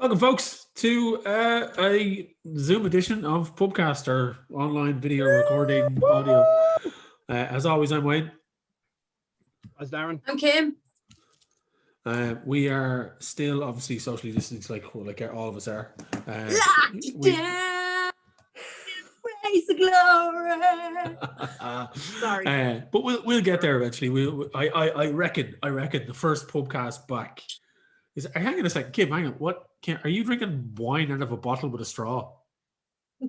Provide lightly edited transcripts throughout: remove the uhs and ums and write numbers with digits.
Welcome, folks, to a Zoom edition of Pubcast, our online video recording audio. As always, I'm Wayne. As Darren. I'm Kim. We are still obviously socially distanced, like all of us are. Locked down, praise the glory. Sorry, but we'll get there eventually. I reckon the first Pubcast back is. Hang on a second, Kim. Hang on. What? Are you drinking wine out of a bottle with a straw?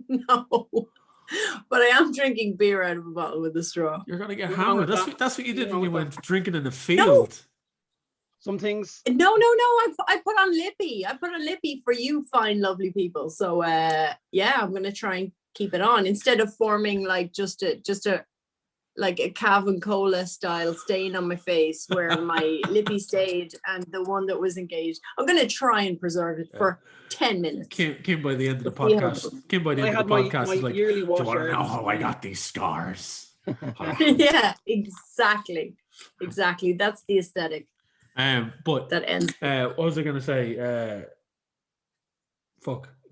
No, but I am drinking beer out of a bottle with a straw. You're gonna get hammered. That's what you did when you went drinking in the field. No. Some things. No. I put on lippy. I put on lippy for you, fine, lovely people. So yeah, I'm gonna try and keep it on instead of forming like just a like a Calvin Cola style stain on my face where my lippy stayed and the one that was engaged. I'm going to try and preserve it for 10 minutes. Kim by the end of the podcast. Kim by the end of the podcast is like, do you want to know how I got these scars? Yeah, exactly. That's the aesthetic. But that ends. What was I going to say?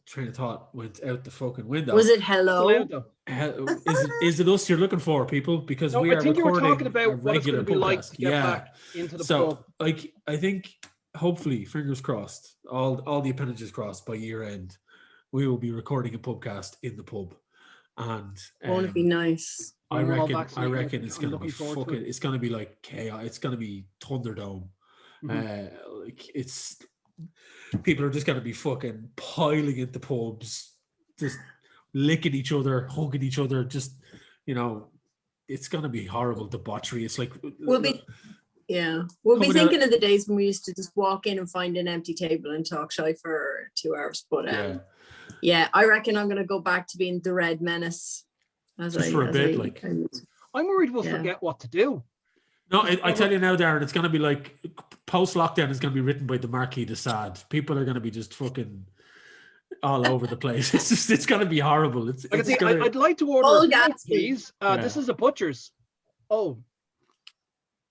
Train of thought went out the fucking window. Was it hello? Is it us you're looking for, people? Because no, we are recording you were talking about a regular what it's like podcast. To get back into the pub. I think hopefully, fingers crossed, all the appendages crossed, by year end, we will be recording a Pubcast in the pub. And won't it be nice? I reckon it's gonna be fucking. It's gonna be like chaos. It's gonna be Thunderdome. It's. People are just going to be fucking piling into pubs, just licking each other, hugging each other. Just, it's going to be horrible debauchery. It's like we'll be thinking of the days when we used to just walk in and find an empty table and talk shy for 2 hours. But yeah, I reckon I'm going to go back to being the Red Menace. I'm worried we'll forget what to do. No, I tell you now, Darren, it's going to be like post-lockdown is going to be written by the Marquis de Sade. People are going to be just fucking all over the place. It's going to be horrible. I'd like to order a pint, please. This is a butcher's. Oh,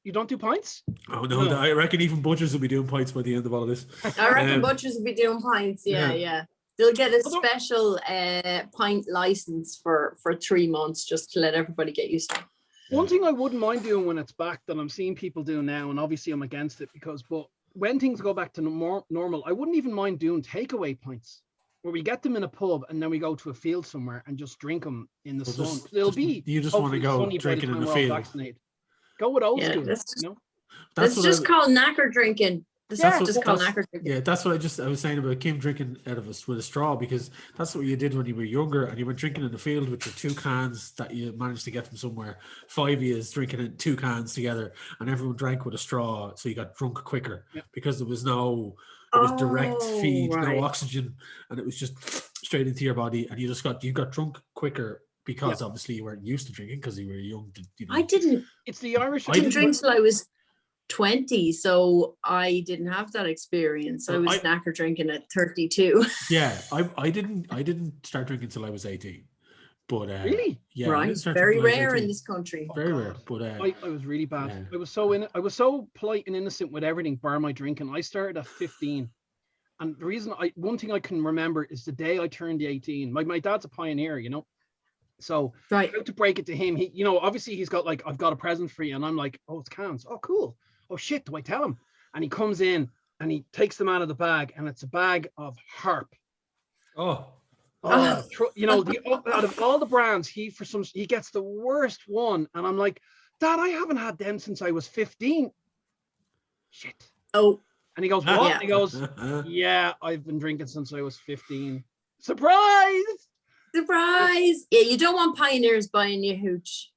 you don't do pints? Oh, no. I reckon even butchers will be doing pints by the end of all of this. I reckon butchers will be doing pints, yeah. They'll get a special pint license for 3 months just to let everybody get used to it. One thing I wouldn't mind doing when it's back that I'm seeing people do now, and obviously I'm against it but when things go back to normal, I wouldn't even mind doing takeaway pints where we get them in a pub and then we go to a field somewhere and just drink them in the sun. You just want to go drinking in the field. Vaccinated. Go with old school. That's just called knacker drinking. Yeah, that's what I was saying about Kim drinking out of with a straw, because that's what you did when you were younger and you went drinking in the field with your 2 cans that you managed to get from somewhere. 5 years drinking in 2 cans together, and everyone drank with a straw, so you got drunk quicker because there was direct feed, no oxygen, and it was just straight into your body, and you got drunk quicker because obviously you weren't used to drinking because you were young. I didn't. It's the Irish. I didn't drink till I was 20, so I didn't have that experience. I was knacker drinking at 32. Yeah, I didn't start drinking till I was 18. But really, yeah, right, very rare in this country. Very rare. But I was really bad. Yeah. I was so polite and innocent with everything, bar my drinking. I started at 15, and the reason one thing I can remember is the day I turned 18. My dad's a pioneer, So I had to break it to him. He, obviously he's got I've got a present for you, and I'm like, oh, it's cans. Oh, cool. Oh shit, do I tell him? And he comes in and he takes them out of the bag, and it's a bag of Harp. Out of all the brands, he gets the worst one, and I'm like, Dad, I haven't had them since I was 15. Shit. Oh. And he goes, what? Yeah. He goes, yeah, I've been drinking since I was 15. Surprise! Yeah, you don't want pioneers buying you hooch.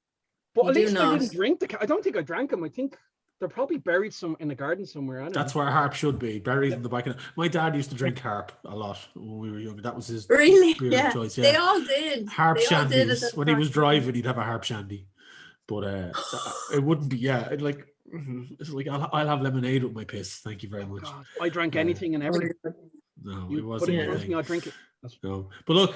But at least I didn't drink I don't think I drank them. I think they're probably buried in the garden somewhere. That's where Harp should be, buried in the back. My dad used to drink Harp a lot when we were younger. That was his beer choice. Yeah, they all did. Harp shandies. When he was driving, he'd have a Harp shandy. But it wouldn't be. Yeah, it's like I'll have lemonade with my piss. Thank you very much. God. I drank anything and everything. No, it wasn't anything. I drink it. No, but look,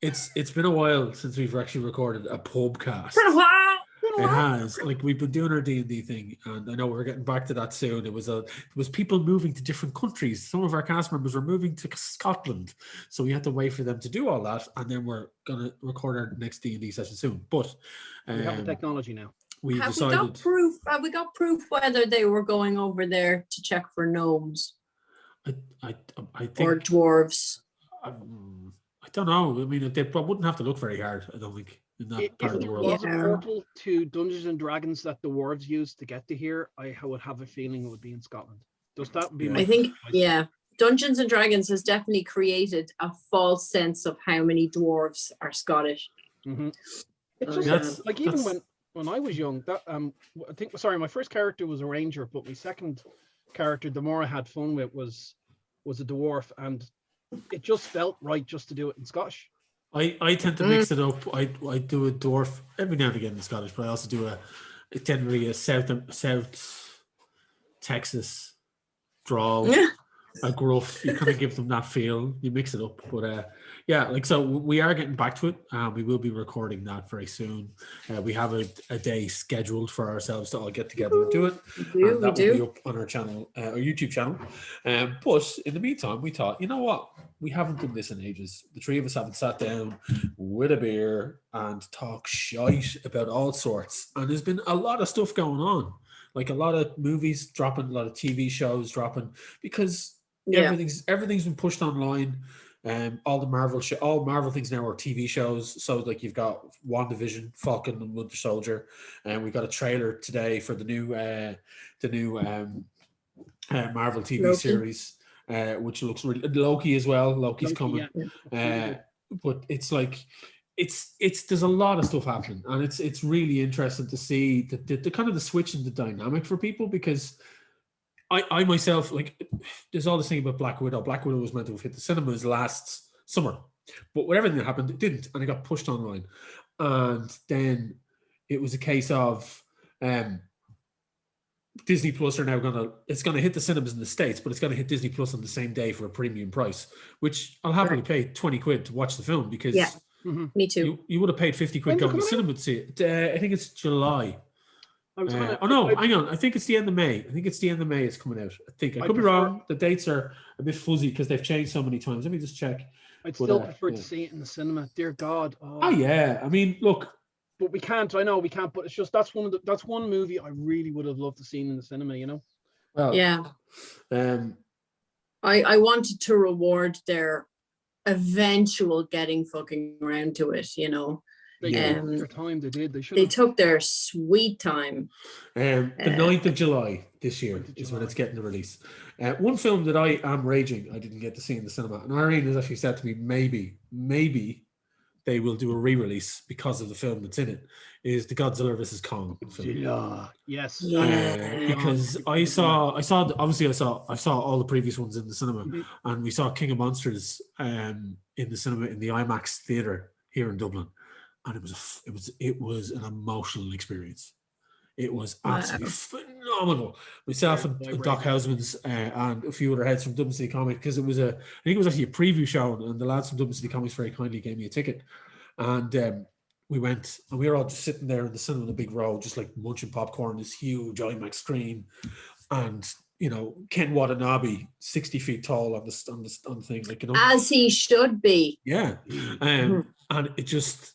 it's been a while since we've actually recorded a Pubcast. Been a while. It has. Like, we've been doing our D&D thing, and I know we're getting back to that soon. It was people moving to different countries. Some of our cast members were moving to Scotland, so we had to wait for them to do all that, and then we're gonna record our next D&D session soon. But we have the technology now. Have we got proof? Have we got proof whether they were going over there to check for gnomes? I think, or dwarves. I don't know. I mean, they wouldn't have to look very hard, I don't think, in that part of the world. If it was a portal to Dungeons and Dragons that the dwarves used to get to here, I would have a feeling it would be in Scotland. Does that be? I think, Dungeons and Dragons has definitely created a false sense of how many dwarves are Scottish. Mm-hmm. It's just like even when I was young, that I think my first character was a ranger, but my second character, the more I had fun with, was a dwarf, and it just felt right just to do it in Scottish. I tend to mix it up. I do a dwarf every now and again in Scottish, but I also do generally a South Texas drawl, a gruff. You kind of give them that feel. You mix it up, but so we are getting back to it. We will be recording that very soon. We have a day scheduled for ourselves to all get together and do it. That will be up on our channel, our YouTube channel. But in the meantime, we thought, you know what? We haven't done this in ages. The three of us haven't sat down with a beer and talk shite about all sorts. And there's been a lot of stuff going on, like a lot of movies dropping, a lot of TV shows dropping, because everything's been pushed online. All Marvel things now are TV shows. So like you've got WandaVision, Falcon and Winter Soldier, and we got a trailer today for the new Marvel TV series, which looks really Loki as well. Loki's coming, but it's like there's a lot of stuff happening, and it's really interesting to see the kind of the switch in the dynamic for people, because I myself, like, there's all this thing about Black Widow. Black Widow was meant to have hit the cinemas last summer, but with everything that happened, it didn't, and it got pushed online. And then it was a case of Disney Plus are now it's gonna hit the cinemas in the States, but it's gonna hit Disney Plus on the same day for a premium price, which I'll happily pay 20 quid to watch the film, because me too. You would have paid 50 quid going to the cinema to see it. I think it's July. Hang on. I think it's the end of May. It's coming out. I think I could be wrong. The dates are a bit fuzzy because they've changed so many times. Let me just check. I'd still prefer to see it in the cinema. Dear God. Oh yeah. I mean, look. But we can't. I know we can't. But it's just that's one movie I really would have loved to see in the cinema. You know. Well. Yeah. I wanted to reward their eventual getting fucking around to it. You know. They took their time. They did. They took their sweet time. The 9th of July this year is when it's getting the release. One film that I am raging I didn't get to see in the cinema, and Irene has actually said to me, maybe they will do a re-release because of the film that's in it, is the Godzilla VS Kong film. Yeah. Yes. Because I saw all the previous ones in the cinema, and we saw King of Monsters in the cinema in the IMAX theater here in Dublin. And it was an emotional experience. It was absolutely phenomenal. Myself and Doc Housemans and a few other heads from Dublin City Comics, because I think it was actually a preview show, and the lads from Dublin City Comics very kindly gave me a ticket. And we went, and we were all just sitting there in the cinema in a big row, just like munching popcorn, this huge IMAX screen, and you know, Ken Watanabe, 60 feet tall on the thing, like, you know, as he should be. Yeah, and it just.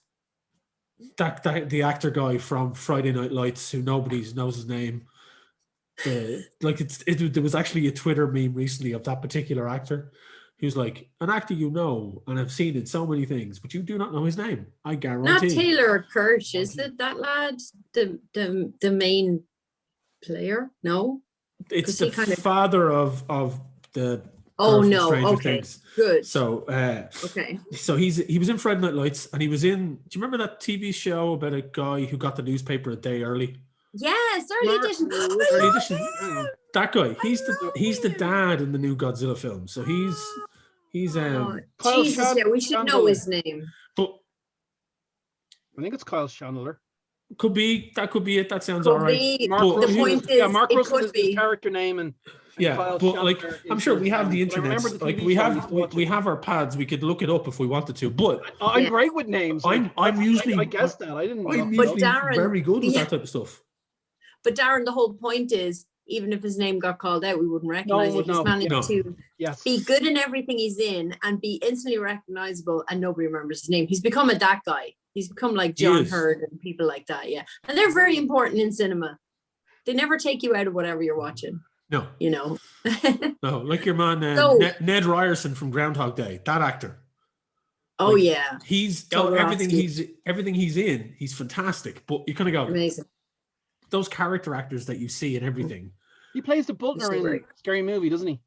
The actor guy from Friday Night Lights, who nobody knows his name, there was actually a Twitter meme recently of that particular actor, who's like, an actor you know and I've seen in so many things, but you do not know his name. I guarantee. Not Taylor Kirsch, is it that lad? The main player? No, it's the father of the. Oh no! Okay, Things. Good. So, So he was in Friday Night Lights, and he was in. Do you remember that TV show about a guy who got the newspaper a day early? Yes, early edition. That guy. He's the dad in the new Godzilla film. So he's. Jesus, we should know his name. But I think it's Kyle Chandler. Could be. That could be it. That sounds all right. The point is, Mark Russell is his character name, and Yeah, Kyle but like Chandler I'm is sure his, we have the but I remember internet. the Like TV we show, I have used to watch we it. have our pads. We could look it up if we wanted to. But I'm Yeah. great with names. Like, I'm usually I guessed that. I didn't. I'm know. usually Darren- very good with yeah. that type of stuff. But Darren, the whole point is, even if his name got called out, we wouldn't recognize would it. He's know. managed No. to Yes. be good in everything he's in and be instantly recognizable, and nobody remembers his name. He's become that guy. He's become like John is. Hurd and people like that. Yeah, and they're very important in cinema. They never take you out of whatever you're watching. No, You know. no, like your man So- Ned Ryerson from Groundhog Day. That actor. Oh Like, yeah, He's Total everything Honesty. he's in. He's fantastic. But you kind of go amazing. those character actors that you see in everything. He plays the butler So in great. Scary Movie, doesn't he?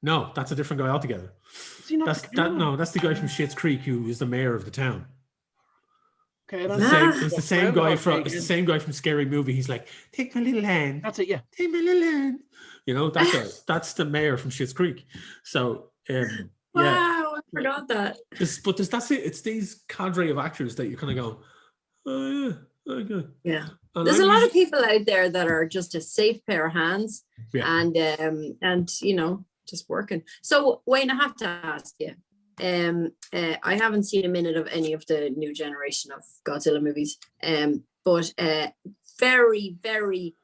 No, that's a different guy altogether. Is he not? That's the guy from Schitt's Creek who is the mayor of the town. Okay, I It's don't the know. same, it's the same guy Groundhog from Day it's the again. same guy from Scary Movie. He's like, take my little hand, That's it. Yeah. take my little hand. You know that guy. That's the mayor from Schitt's Creek. So yeah, Wow, I forgot that. that's it. It's these cadre of actors that you kind of go, oh yeah, okay. Yeah. And There's I'm a lot of usually- people out there that are just a safe pair of hands, Yeah. and you know, just working. So Wayne, I have to ask you. I haven't seen a minute of any of the new generation of Godzilla movies. But very, very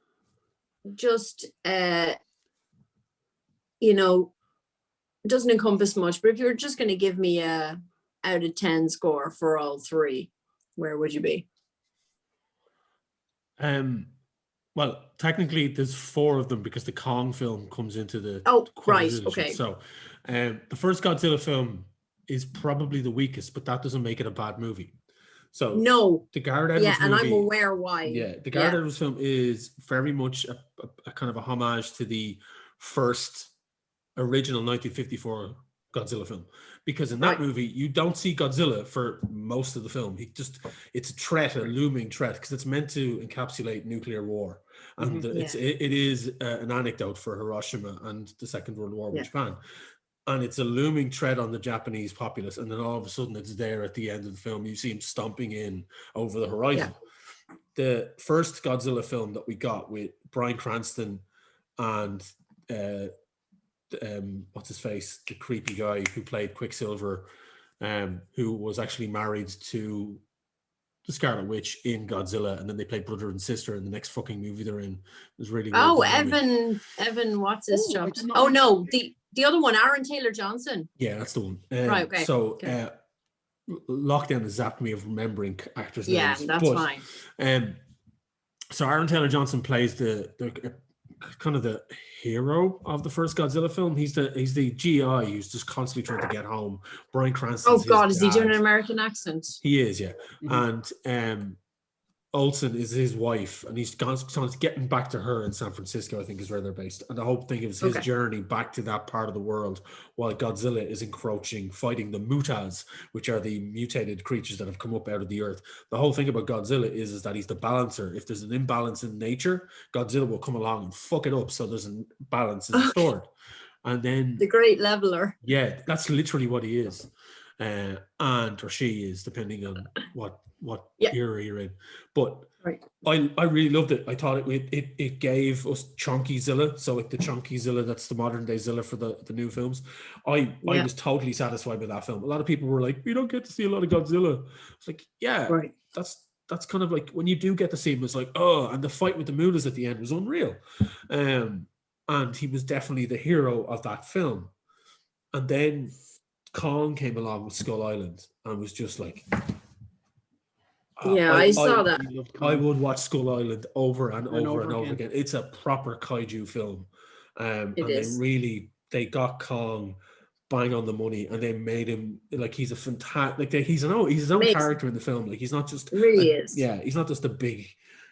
just you know, doesn't encompass much. But if you were just going to give me a out of 10 score for all three, where would you be? Well, technically, there's 4 of them because the Kong film comes into the Oh, right, conversation. okay. So, the first Godzilla film is probably the weakest, but that doesn't make it a bad movie. So, No. the Gareth Edwards Yeah, and movie, I'm aware why. yeah, the Gareth Edwards film is very much a kind of a homage to the first original 1954 Godzilla film, because in that Right. movie you don't see Godzilla for most of the film. It's a threat, a looming threat, because it's meant to encapsulate nuclear war, and it is an anecdote for Hiroshima and the Second World War with Japan, and it's a looming threat on the Japanese populace. And then all of a sudden it's there at the end of the film. You see him stomping in over the horizon. The first Godzilla film that we got with Bryan Cranston and what's his face, the creepy guy who played Quicksilver, who was actually married to the Scarlet Witch in Godzilla, and then they played brother and sister in the next fucking movie they're in. It was really weird, Oh, that movie. Evan, what's his Oh, I job? did not Oh know. no, the other one, Aaron Taylor Johnson. Yeah, that's the one. Right, okay, So okay. lockdown has zapped me of remembering actors' Yeah, names. that's but, fine. So Aaron Taylor Johnson plays the kind of the hero of the first Godzilla film. He's the GI who's just constantly trying to get home. Bryan Cranston. Oh God, is he doing an American accent? He is, yeah. Mhm. And Olsen is his wife, and he's constantly getting back to her in San Francisco, I think is where they're based. And the whole thing is his journey back to that part of the world while Godzilla is encroaching, fighting the Mutas, which are the mutated creatures that have come up out of the earth. The whole thing about Godzilla is that he's the balancer. If there's an imbalance in nature, Godzilla will come along and fuck it up so there's a balance is restored. And then The great leveler. yeah, that's literally what he is, or she is, depending on what era you're in. But Right. I really loved it. I thought it gave us Chunky Zilla, so the Chunky Zilla, that's the modern day Zilla for the new films. I was totally satisfied with that film. A lot of people were like, "We don't get to see a lot of Godzilla." It's like, yeah, Right. that's kind of like when you do get to see him, it's like, oh, and the fight with the Mutas at the end was unreal. And he was definitely the hero of that film. And then Kong came along with Skull Island and was just like, Yeah, I saw that. I would watch Skull Island over and And over over and over again. again. It's a proper kaiju film. And is. they got Kong bang on the money, and they made him like he's a fantastic, like he's his own Amazing. character in the film. Like he's not just It really is. yeah, he's not just a big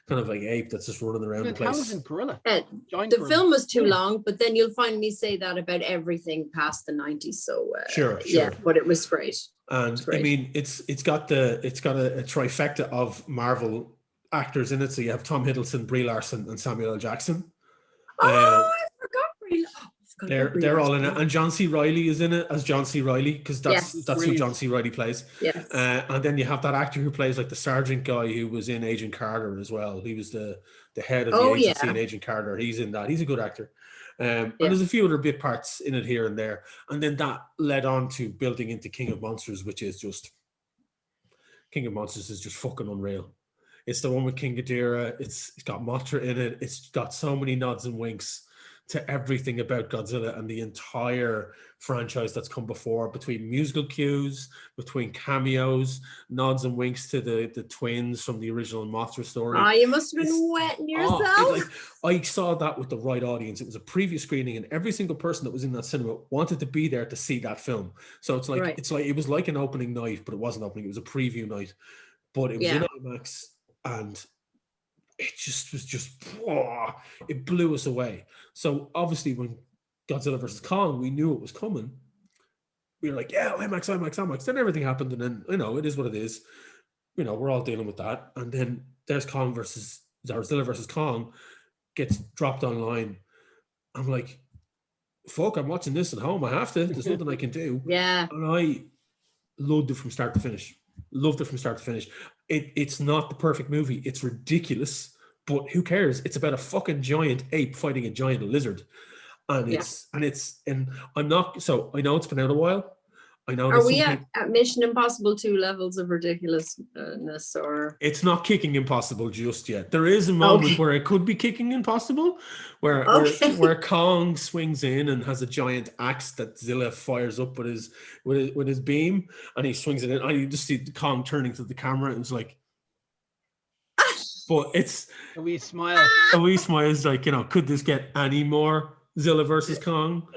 kind of like ape that's just running around An the place. intelligent gorilla. Giant The gorilla. film was too long, but then you'll find me say that about everything past the 90s. So Sure. yeah, but it was great. And I great. mean, it's got a trifecta of Marvel actors in it. So you have Tom Hiddleston, Brie Larson, and Samuel L. Jackson. Oh, I forgot. They're all in it, and John C. Reilly is in it as John C. Reilly, because that's Yes. who Brilliant. John C. Reilly plays. Yes. And then you have that actor who plays like the sergeant guy who was in Agent Carter as well. He was the head of the agency in Agent Carter. He's in that. He's a good actor. And there's a few other bit parts in it here and there. And then that led on to building into King of Monsters, which is just, King of Monsters is just fucking unreal. It's the one with King Ghidorah. It's got Mothra in it. It's got so many nods and winks to everything about Godzilla and the entire franchise that's come before, between musical cues, between cameos, nods and winks to the twins from the original Mothra story. Oh, you must have been wetting yourself. I saw that with the right audience. It was a preview screening, and every single person that was in that cinema wanted to be there to see that film. So it's like it was like an opening night, but it wasn't opening. It was a preview night, but it was in IMAX, and it just was it blew us away. So obviously when Godzilla vs. Kong, we knew it was coming. We were like, yeah, IMAX. Then everything happened, and then, it is what it is. We're all dealing with that. And then there's Godzilla vs. Kong gets dropped online. I'm like, fuck, I'm watching this at home. I have to. There's nothing I can do. Yeah. And I loved it from start to finish. It's not the perfect movie. It's ridiculous, but who cares? It's about a fucking giant ape fighting a giant lizard. And I'm not, so I know it's been out a while. I know. Are we at Mission Impossible 2 levels of ridiculousness, or? It's not kicking impossible just yet. There is a moment where it could be kicking impossible, where Kong swings in and has a giant axe that Zilla fires up with his beam, and he swings it in, and you just see Kong turning to the camera, and it's like, but it's a wee smile. A wee smile is like, could this get any more Zilla versus Kong?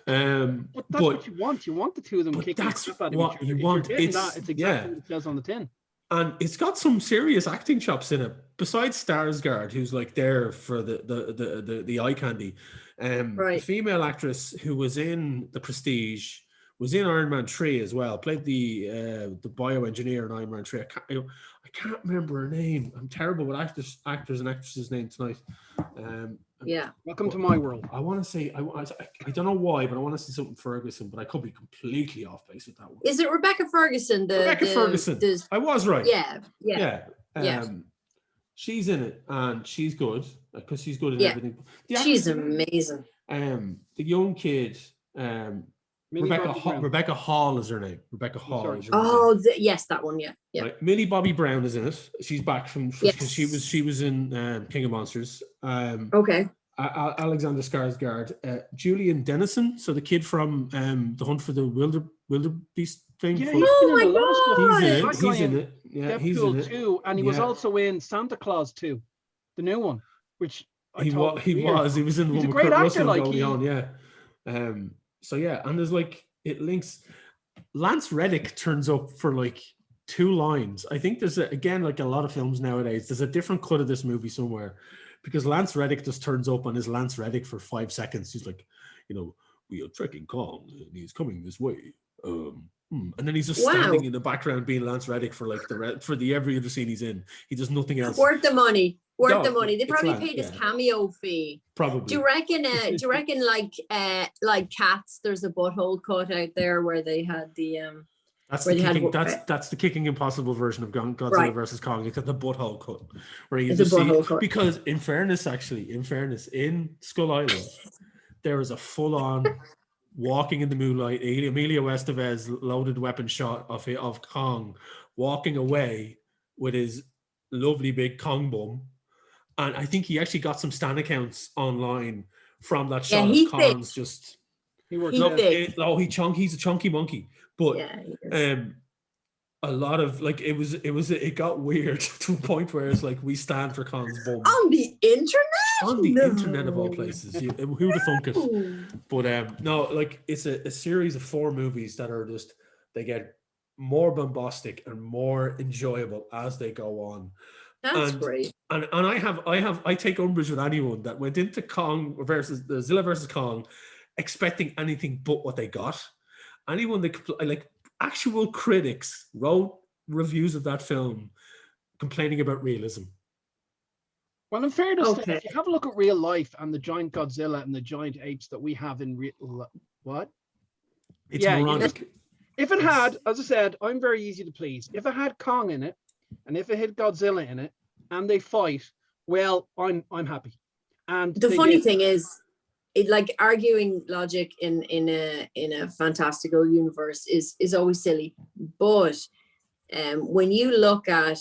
But that's what you want. You want the two of them kicking. That's what you want. It's exactly what it says on the tin. And it's got some serious acting chops in it. Besides Skarsgård, who's like there for the eye candy, the female actress who was in The Prestige was in Iron Man 3 as well. Played the bioengineer in Iron Man 3. I can't remember her name. I'm terrible with actors and actresses' names tonight. Welcome to my world. I want to say, I don't know why, but I want to say something Ferguson, but I could be completely off base with that one. Is it Rebecca Ferguson? Ferguson. I was right. Yeah. She's in it, and she's good because she's good in everything. She's amazing. The young kid, Rebecca Hall is her name. Rebecca Hall. Yes, that one. Yeah. Right. Millie Bobby Brown is in it. She's back from because she was in King of Monsters. Alexander Skarsgård, Julian Dennison, so the kid from The Hunt for the Wildebeest thing. Yeah, my God! He's in it. Yeah, he's in it too, and he was also in Santa Claus 2, the new one, which he was in the one with Kurt Russell going on. So yeah, and there's it links. Lance Reddick turns up for 2 lines. I think there's a lot of films nowadays. There's a different cut of this movie somewhere, because Lance Reddick just turns up and is Lance Reddick for 5 seconds. He's like, we are trekking Kong and he's coming this way. And then he's just standing in the background being Lance Reddick for every other scene he's in. He does nothing else. Worth the money. They probably paid his cameo fee. Probably. Do you reckon like Cats, there's a butthole cut out there where they had the that's the kicking impossible version of Godzilla versus Kong. It's got the butthole cut where you just see cut. Because in fairness, in Skull Island, there is a full-on walking in the moonlight, Emilio Estevez loaded weapon shot of Kong walking away with his lovely big Kong bum. And I think he actually got some stan accounts online from that shot of Kong's just... He's a chunky monkey. But a lot of it got weird to a point where it's we stand for Kong's bum. On the internet? On the internet of all places. Who'd have thunk it? But it's a series of 4 movies that are just, they get more bombastic and more enjoyable as they go on. That's great. And I take umbrage with anyone that went into Zilla versus Kong expecting anything but what they got. Anyone that actual critics wrote reviews of that film complaining about realism. Well, in fairness, if you have a look at real life and the giant Godzilla and the giant apes that we have in what? It's moronic. If it had, as I said, I'm very easy to please. If it had Kong in it, and if it had Godzilla in it, and they fight, well, I'm happy. And the funny thing is, it, like arguing logic in a fantastical universe is always silly. But when you look at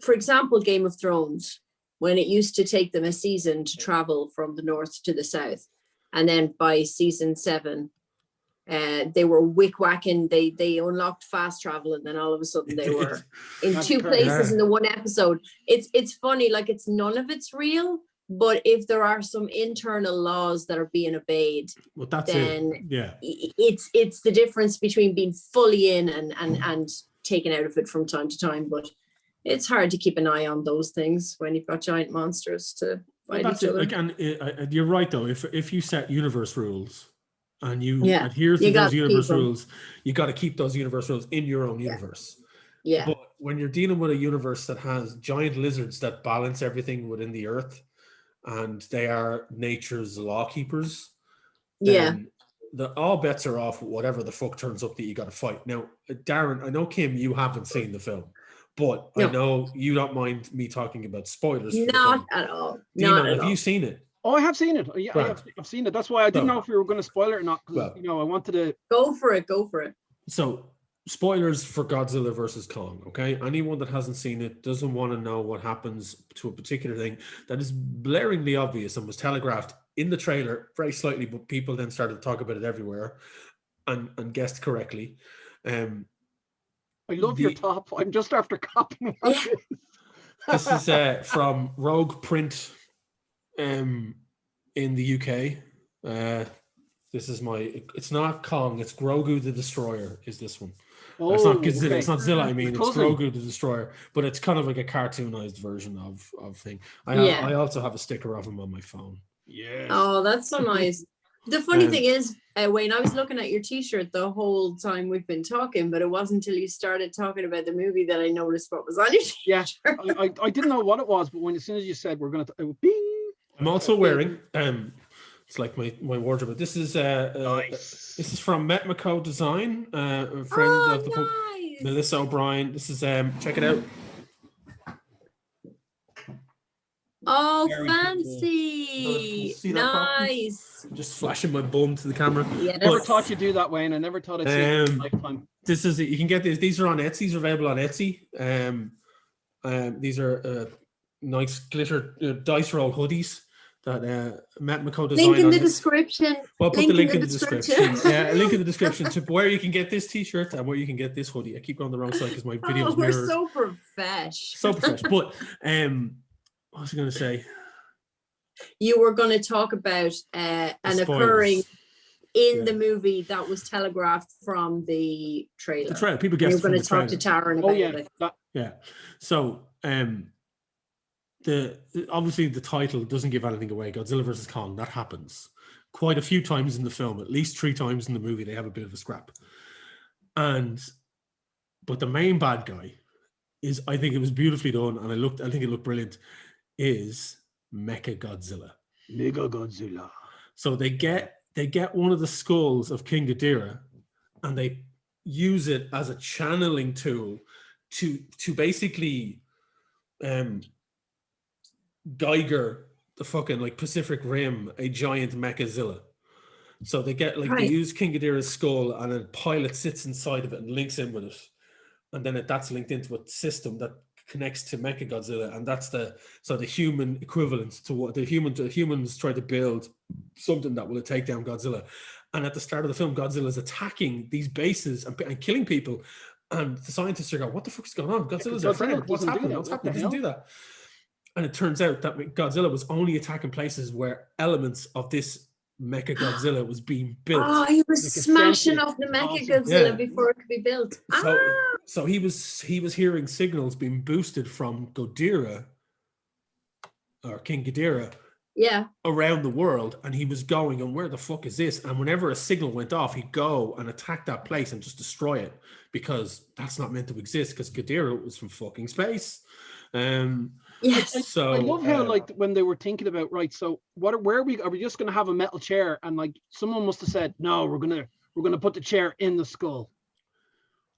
for example, Game of Thrones, when it used to take them a season to travel from the north to the south, and then by season 7, they were wick-whacking, they unlocked fast travel, and then all of a sudden they were in 2 places in the one episode. It's funny, like it's none of it's real, but if there are some internal laws that are being obeyed, well, that's then it. Yeah, it's the difference between being fully in and taken out of it from time to time. But it's hard to keep an eye on those things when you've got giant monsters to fight each other. Like, and you're right though. If you set universe rules and you adhere to those universe rules, you got to keep those universe rules in your own universe. Yeah. But when you're dealing with a universe that has giant lizards that balance everything within the earth, and they are nature's law keepers, then all bets are off. Whatever the fuck turns up that you got to fight. Now, Darren, I know, Kim, you haven't seen the film. But I know you don't mind me talking about spoilers. Not at all. Dina, have you seen it? Oh, I have seen it. Yeah, I've seen it. That's why I didn't know if we were going to spoil it or not. Because I wanted to go for it. So, spoilers for Godzilla versus Kong. Okay, anyone that hasn't seen it doesn't want to know what happens to a particular thing that is blaringly obvious and was telegraphed in the trailer very slightly, but people then started to talk about it everywhere and guessed correctly. I love your top. I'm just after copying This is from Rogue Print in the UK. This is it's not Kong, it's Grogu the Destroyer is this one. Oh, it's not Godzilla, it's not Zilla, it's cousin. Grogu the Destroyer, but it's kind of like a cartoonized version of thing. I also have a sticker of him on my phone. Yes. Oh, that's so nice. The funny thing is, Wayne, I was looking at your t-shirt the whole time we've been talking, but it wasn't until you started talking about the movie that I noticed what was on your t-shirt. Yeah, I didn't know what it was, but as soon as you said we're going to... bing. I'm also wearing... it's like my wardrobe. But this is nice. This is from Metmaco Design, a friend of the Melissa O'Brien. This is check it out. Oh, very fancy! Cool. Nice. Just flashing my bum to the camera. Yeah, never thought you'd do that, Wayne. I never thought I'd see it in a lifetime. This is you can get these. These are on Etsy. These are available on Etsy. These are nice glitter dice roll hoodies that Metmaco designed. Link in the description. Well, put the link in the description. Yeah, a link in the description to where you can get this t-shirt and where you can get this hoodie. I keep going the wrong side because my videos we're so profesh. So profesh. But what was I going to say? You were going to talk about an occurring in the movie that was telegraphed from the trailer. The trailer. People guessed. You were going to talk to Taryn about it. Yeah. So, obviously the title doesn't give anything away. Godzilla versus Kong. That happens quite a few times in the film. At least 3 times in the movie, they have a bit of a scrap. But the main bad guy is, I think it was beautifully done, and I think it looked brilliant. Is Mecha Godzilla. Mega Godzilla. So they get one of the skulls of King Ghidorah and they use it as a channeling tool to basically Geiger the fucking like Pacific Rim a giant Mechazilla. So they get they use King Ghidorah's skull and a pilot sits inside of it and links in with it. And then that's linked into a system that connects to Mechagodzilla, and that's the human equivalent to what the humans try to build something that will take down Godzilla. And at the start of the film, Godzilla is attacking these bases and killing people, and the scientists are going, "What the fuck is going on? Godzilla's our friend. What's happening? What's happening? He doesn't do that." And it turns out that Godzilla was only attacking places where elements of this Mechagodzilla was being built. Oh, he was smashing off the Mechagodzilla before it could be built. So he was hearing signals being boosted from Ghidorah or King Ghidorah around the world, and he was going, and where the fuck is this? And whenever a signal went off, he'd go and attack that place and just destroy it, because that's not meant to exist, because Ghidorah was from fucking space. Yes. So I love how when they were thinking about so where are we just going to have a metal chair, and someone must have said, no, we're gonna put the chair in the skull.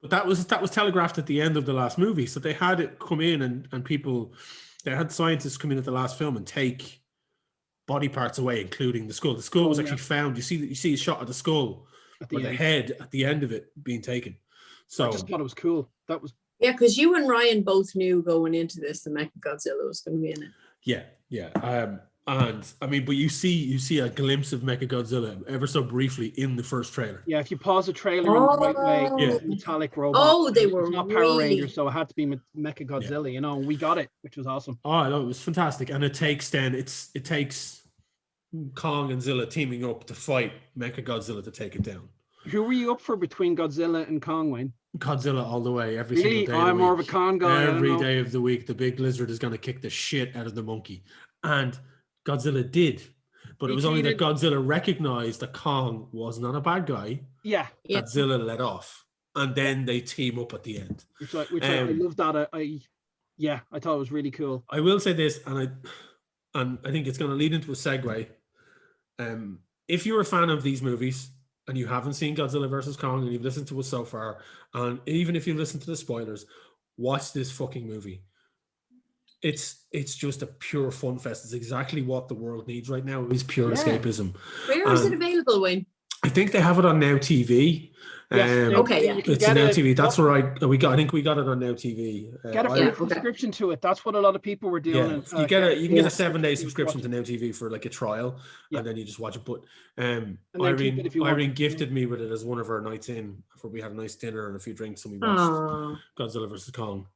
But that was telegraphed at the end of the last movie, so they had it come in, and people they had scientists come in at the last film and take body parts away, including the skull. The skull was actually found. You see a shot of the skull with the head at the end of it being taken. So I just thought it was cool. That was because you and Ryan both knew going into this the Mechagodzilla was going to be in it. Yeah. And I mean, but you see a glimpse of Mechagodzilla ever so briefly in the first trailer. Yeah, if you pause the trailer in the right way, metallic robot. Oh, they were it's not Power Rangers, so it had to be Mechagodzilla. You know, and we got it, which was awesome. Oh, I know, it was fantastic, and it takes Kong and Zilla teaming up to fight Mechagodzilla to take it down. Who were you up for between Godzilla and Kong, Wayne? Godzilla all the way, every single day. I'm more of a Kong guy. Every day of the week, the big lizard is going to kick the shit out of the monkey, and Godzilla did, but it was only that Godzilla recognized that Kong was not a bad guy. Yeah. That Zilla let off, and then they team up at the end. Which I love that. I thought it was really cool. I will say this, and I think it's going to lead into a segue. If you're a fan of these movies and you haven't seen Godzilla versus Kong and you've listened to us so far, and even if you listen to the spoilers, watch this fucking movie. It's just a pure fun fest. It's exactly what the world needs right now. Is pure escapism. Where is it available, Wayne? I think they have it on Now TV. Yes, it's on Now TV. That's where I think we got it on Now TV. Get a subscription to it. That's what a lot of people were doing. Yeah. You can get a 7-day subscription to Now TV for like a trial, and then you just watch it. But Irene gifted me with it as one of our nights in. For we had a nice dinner and a few drinks, and we watched Godzilla versus Kong.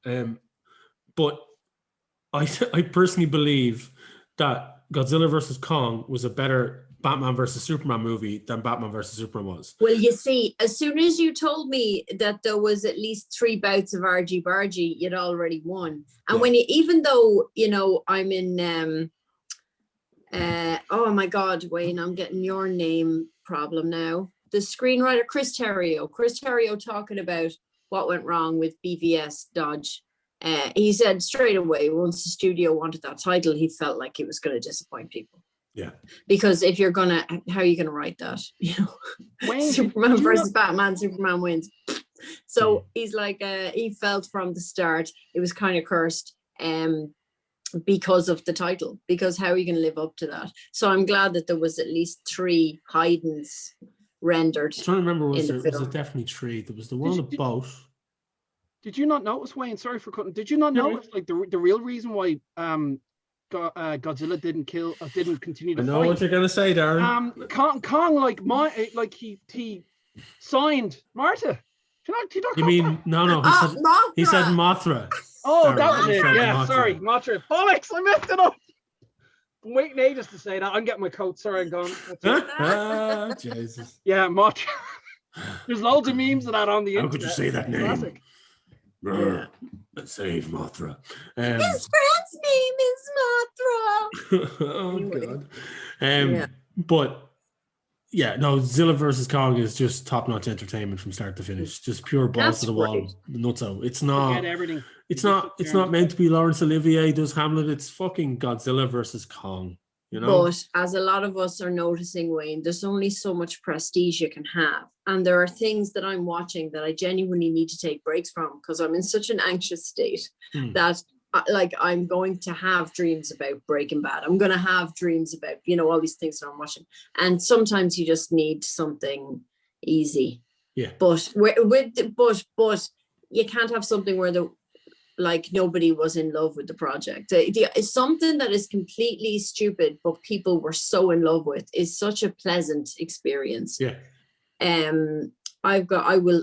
But I personally believe that Godzilla versus Kong was a better Batman versus Superman movie than Batman versus Superman was. Well, you see, as soon as you told me that there was at least 3 bouts of argy-bargy, you'd already won. And when even though, you know, I'm in, oh my God, Wayne, I'm getting your name problem now. The screenwriter, Chris Terrio talking about what went wrong with BVS Dodge. He said straight away, once the studio wanted that title, he felt like he was going to disappoint people. Yeah. Because if you're gonna, how are you gonna write that? You know, Superman versus Batman, Superman wins. So he's like, he felt from the start it was kind of cursed, because of the title. Because how are you gonna live up to that? So I'm glad that there was at least 3 Haydns rendered. I'm trying to remember, was it definitely 3? There was the one on the boat. Did you not notice, Wayne? Sorry for cutting. Did you not notice like the real reason why Godzilla didn't continue to fight? I know what you're gonna say, Darren. Kong like he signed Martha. You mean no? He said Mothra. Oh, Darren, that was it. Yeah, Mothra. Sorry, Mothra. Bollocks! I messed it up. I'm waiting ages to say that. I'm getting my coat. Sorry, I'm gone. Jesus. Yeah, Mothra. There's loads of memes of that on the internet. How could you say that name? Classic. Save Mothra. His friend's name is Mothra. Oh God. But yeah, no, Zilla versus Kong is just top-notch entertainment from start to finish. Just pure balls to the wall, nutso. It's not everything. It's not meant to be Laurence Olivier does Hamlet. It's fucking Godzilla versus Kong. You know? But as a lot of us are noticing, Wayne, there's only so much prestige you can have. And there are things that I'm watching that I genuinely need to take breaks from because I'm in such an anxious state that like I'm going to have dreams about Breaking Bad. I'm going to have dreams about, you know, all these things that I'm watching. And sometimes you just need something easy. Yeah. But you can't have something where like nobody was in love with the project. It's something that is completely stupid, but people were so in love with is such a pleasant experience. Yeah. I will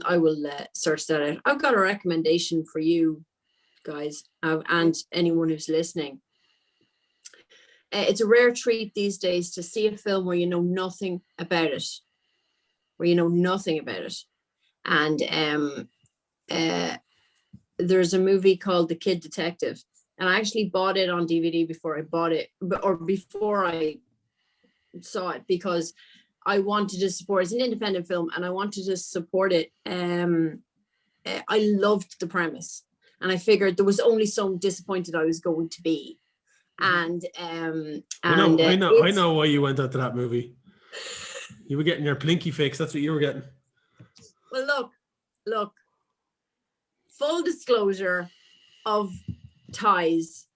search that out. I've got a recommendation for you guys and anyone who's listening. It's a rare treat these days to see a film where you know nothing about it. And there's a movie called The Kid Detective, and I actually bought it on DVD before I saw it because I wanted to support. It's an independent film, and I wanted to support it. I loved the premise, and I figured there was only so disappointed I was going to be. And I know why you went out to that movie. You were getting your plinky fix. That's what you were getting. Well, look. Full disclosure of ties.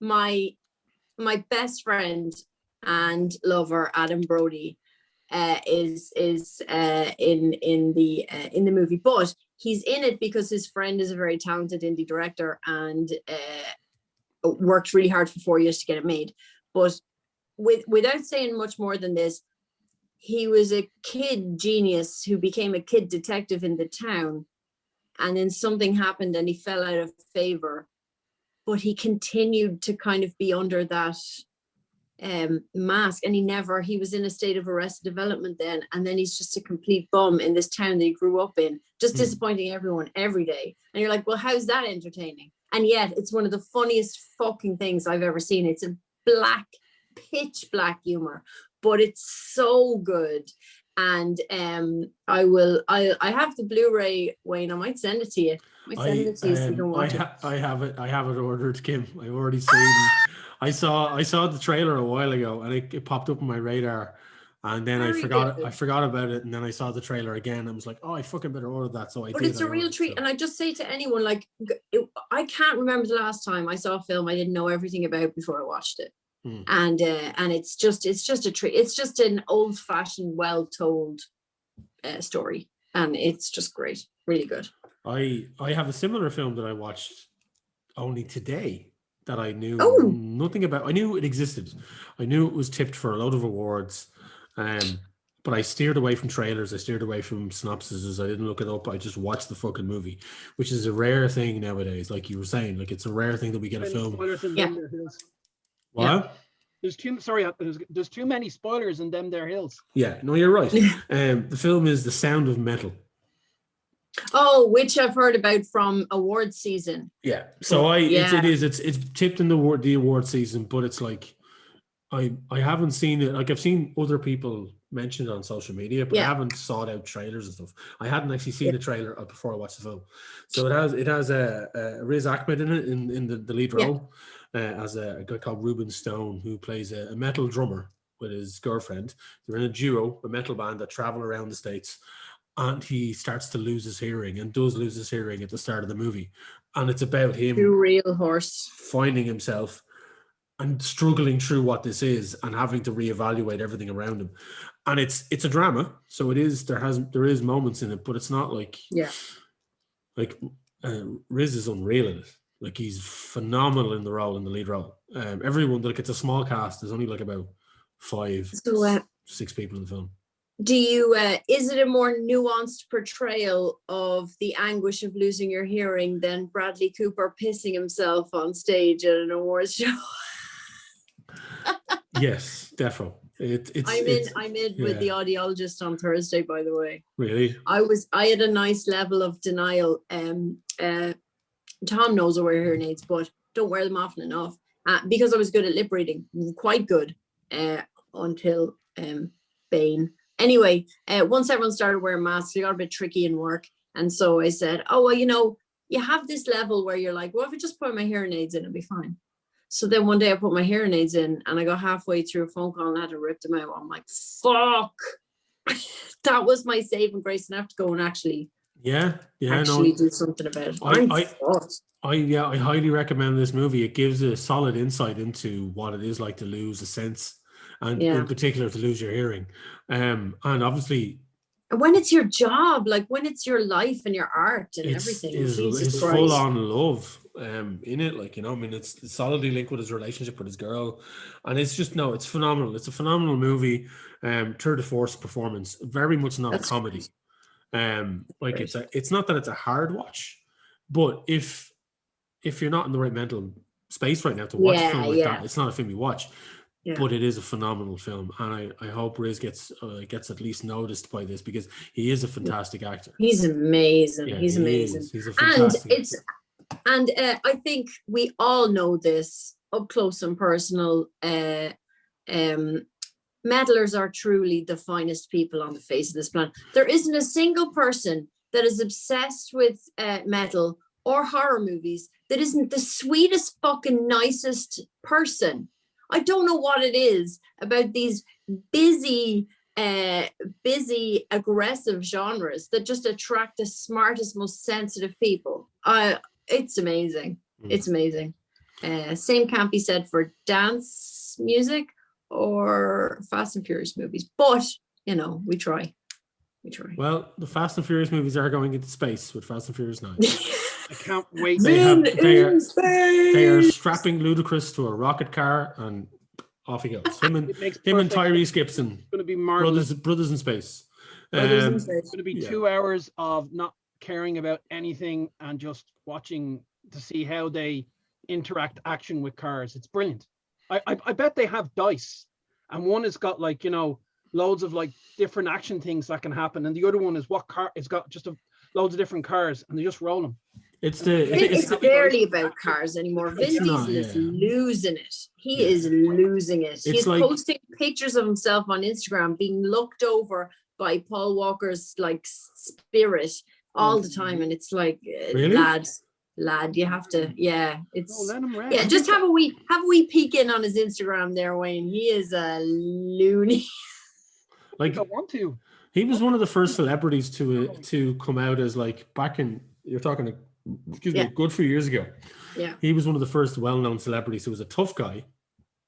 my best friend and lover Adam Brody is in the movie, but he's in it because his friend is a very talented indie director and worked really hard for 4 years to get it made. But without saying much more than this, he was a kid genius who became a kid detective in the town, and then something happened and he fell out of favor, but he continued to kind of be under that mask, and he was in a state of arrested development then, and then he's just a complete bum in this town that he grew up in, just disappointing everyone every day. And you're like, well, how's that entertaining? And yet it's one of the funniest fucking things I've ever seen. It's a pitch black humor, but it's so good. And I have the Blu-ray, Wayne. I might send it to you. So you can watch it. I have it ordered, Kim. I've already seen. I saw the trailer a while ago, and it popped up on my radar, and then I forgot about it, and then I saw the trailer again. I was like, oh, I fucking better order that. So But it's a real treat, and I just say to anyone, like, I can't remember the last time I saw a film I didn't know everything about before I watched it. And it's just a treat. It's just an old-fashioned, well-told story, and it's just great, really good. I have a similar film that I watched only today that I knew nothing about. I knew it existed. I knew it was tipped for a load of awards, but I steered away from trailers. I steered away from synopsises. I didn't look it up. I just watched the fucking movie, which is a rare thing nowadays. Like you were saying, like it's a rare thing that we get a film. Yeah. What? Yeah. There's too many spoilers in them there hills. Yeah, no, you're right. The film is The Sound of Metal. Oh, which I've heard about from award season. Yeah, so it's tipped in the award season, but it's like I haven't seen it. Like I've seen other people mention it on social media, but I haven't sought out trailers and stuff. I hadn't actually seen the trailer before I watched the film. So it has Riz Ahmed in it in the lead role. As a guy called Ruben Stone, who plays a metal drummer with his girlfriend. They're in a duo, a metal band that travel around the States, and he starts to lose his hearing and does lose his hearing at the start of the movie. And it's about him finding himself and struggling through what this is and having to reevaluate everything around him. And it's a drama, so it is. There is moments in it, but it's not like Riz is unreal in it. Like he's phenomenal in the lead role. Everyone, like it's a small cast. There's only like about 6 people in the film. Do you? Is it a more nuanced portrayal of the anguish of losing your hearing than Bradley Cooper pissing himself on stage at an awards show? Yes, defo. I'm in with the audiologist on Thursday, by the way. Really? I had a nice level of denial. Tom knows I wear hearing aids, but don't wear them often enough because I was good at lip reading, quite good until Bane. Anyway, once everyone started wearing masks, it got a bit tricky in work. And so I said, oh, well, you have this level where you're like, well, if I just put my hearing aids in, it'll be fine. So then one day I put my hearing aids in and I got halfway through a phone call and I had to rip them out. I'm like, fuck. That was my saving grace, and I have to go and actually do something about it. I highly recommend this movie. It gives a solid insight into what it is like to lose a sense, and in particular to lose your hearing. And obviously, when it's your job, like when it's your life and your art and everything, it's full on love in it. Like, I mean, it's solidly linked with his relationship with his girl, and it's just it's phenomenal. It's a phenomenal movie. Tour de force performance, very much not a comedy. It's not that it's a hard watch, but if you're not in the right mental space right now to watch a film like that, it's not a film you watch. Yeah. But it is a phenomenal film, and I hope Riz gets at least noticed by this, because he is a fantastic actor. He's amazing. Yeah, he's amazing. He's a fantastic actor. I think we all know this up close and personal. Meddlers are truly the finest people on the face of this planet. There isn't a single person that is obsessed with metal or horror movies that isn't the sweetest fucking nicest person. I don't know what it is about these busy, aggressive genres that just attract the smartest, most sensitive people. It's amazing. It's amazing. Same can't be said for dance music or Fast and Furious movies, but you know, we try. Well, the Fast and Furious movies are going into space with Fast and Furious 9. I can't wait. They are strapping Ludacris to a rocket car and off he goes. Him and Tyrese Gibson. It's going to be marvelous. Brothers in space. It's going to be 2 hours of not caring about anything and just watching to see how they interact action with cars. It's brilliant. I bet they have dice, and one has got like, you know, loads of like different action things that can happen, and the other one is what car it's got just loads of different cars, and they just roll them. It's barely about cars anymore. Vin Diesel is losing it. He is losing it. He's like, posting pictures of himself on Instagram being looked over by Paul Walker's like spirit all the time, and it's like, really? lad, you have to, it's let him rest. just have a wee peek in on his Instagram there, Wayne. He is a loony. Like, I want to. He was one of the first celebrities to come out as like back in, you're talking, excuse me, a good few years ago. Yeah. He was one of the first well-known celebrities who was a tough guy.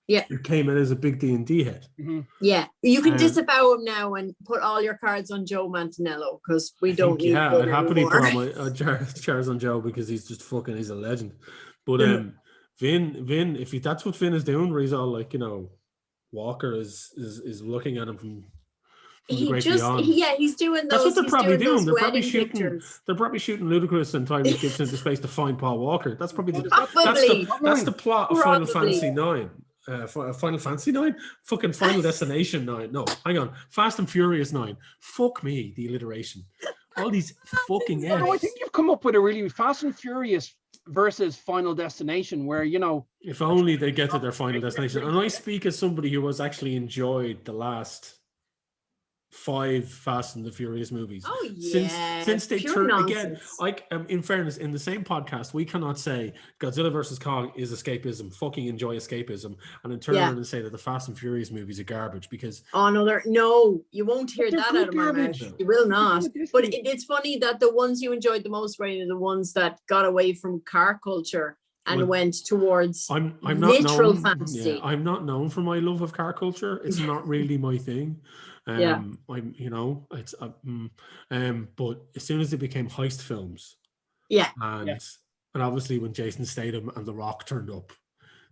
Yeah. Who came in as a big D&D head. Mm-hmm. Yeah. You can disavow him now and put all your cards on Joe Manganiello, because we don't need I'd happily put all my chairs on Joe because he's just fucking, he's a legend. But Vin, if that's what Vin is doing, where he's all like, you know, Walker is looking at him from the great beyond. He's doing those. That's what they're probably doing. They're probably shooting Ludacris and Tyrese Gibson into space to find Paul Walker. That's probably that's the plot of Final Fantasy 9. Final Fantasy 9? Fucking Final Destination 9. No, hang on. Fast and Furious 9. Fuck me, the alliteration. All these fucking F's. No, I think you've come up with a really Fast and Furious versus Final Destination, where, you know, if only they get to their final destination. And I speak as somebody who has actually enjoyed the last 5 Fast and the Furious movies. Oh yeah. Since they turned again, like in fairness, in the same podcast, we cannot say Godzilla versus Kong is escapism. Fucking enjoy escapism, and then turn around and say that the Fast and Furious movies are garbage because. Oh no, you won't hear that out of my mouth. You will not. But it's funny that the ones you enjoyed the most, Ryan, are the ones that got away from car culture and went towards I'm not literal known, fantasy. Yeah, I'm not known for my love of car culture. It's not really my thing. I'm, you know, it's but as soon as it became heist films, and obviously when Jason Statham and The Rock turned up,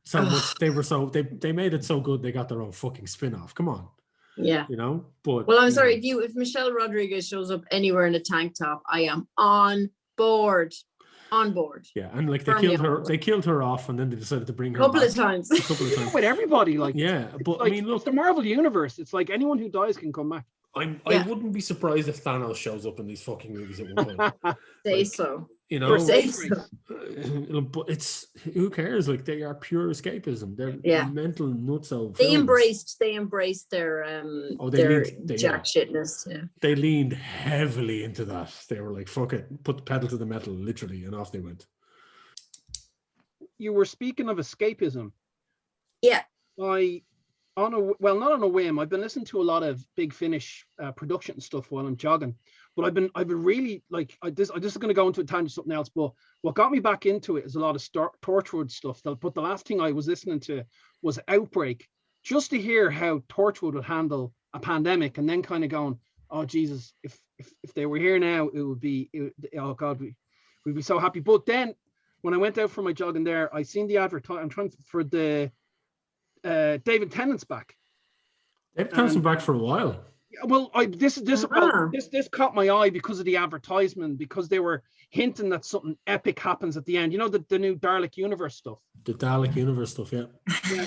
so much they made it so good they got their own fucking spin-off. Come on. Yeah. You know, but well, I'm sorry, if Michelle Rodriguez shows up anywhere in a tank top, I am on board. Yeah, and like they killed her off, and then they decided to bring her a couple of times. With everybody, like, but like, I mean, look, it's the Marvel universe. It's like anyone who dies can come back. I wouldn't be surprised if Thanos shows up in these fucking movies at one point. Say so. You know, but it's, who cares? Like, they are pure escapism. They're mental nutso. They embraced their jack shitness. Yeah. They leaned heavily into that. They were like, "Fuck it, put the pedal to the metal," literally, and off they went. You were speaking of escapism. Yeah. Not on a whim. I've been listening to a lot of Big Finish production stuff while I'm jogging. But I've been really like this is going to go into a tangent something else. But what got me back into it is a lot of Torchwood stuff. But the last thing I was listening to was Outbreak, just to hear how Torchwood would handle a pandemic, and then kind of going, oh Jesus, if they were here now, oh God, we'd be so happy. But then when I went out for my jogging there, I seen the advertisement. I'm trying for the David Tennant's back. David Tennant's been back for a while. Well, this caught my eye because of the advertisement, because they were hinting that something epic happens at the end. You know, the new Dalek Universe stuff. The Dalek Universe stuff, yeah.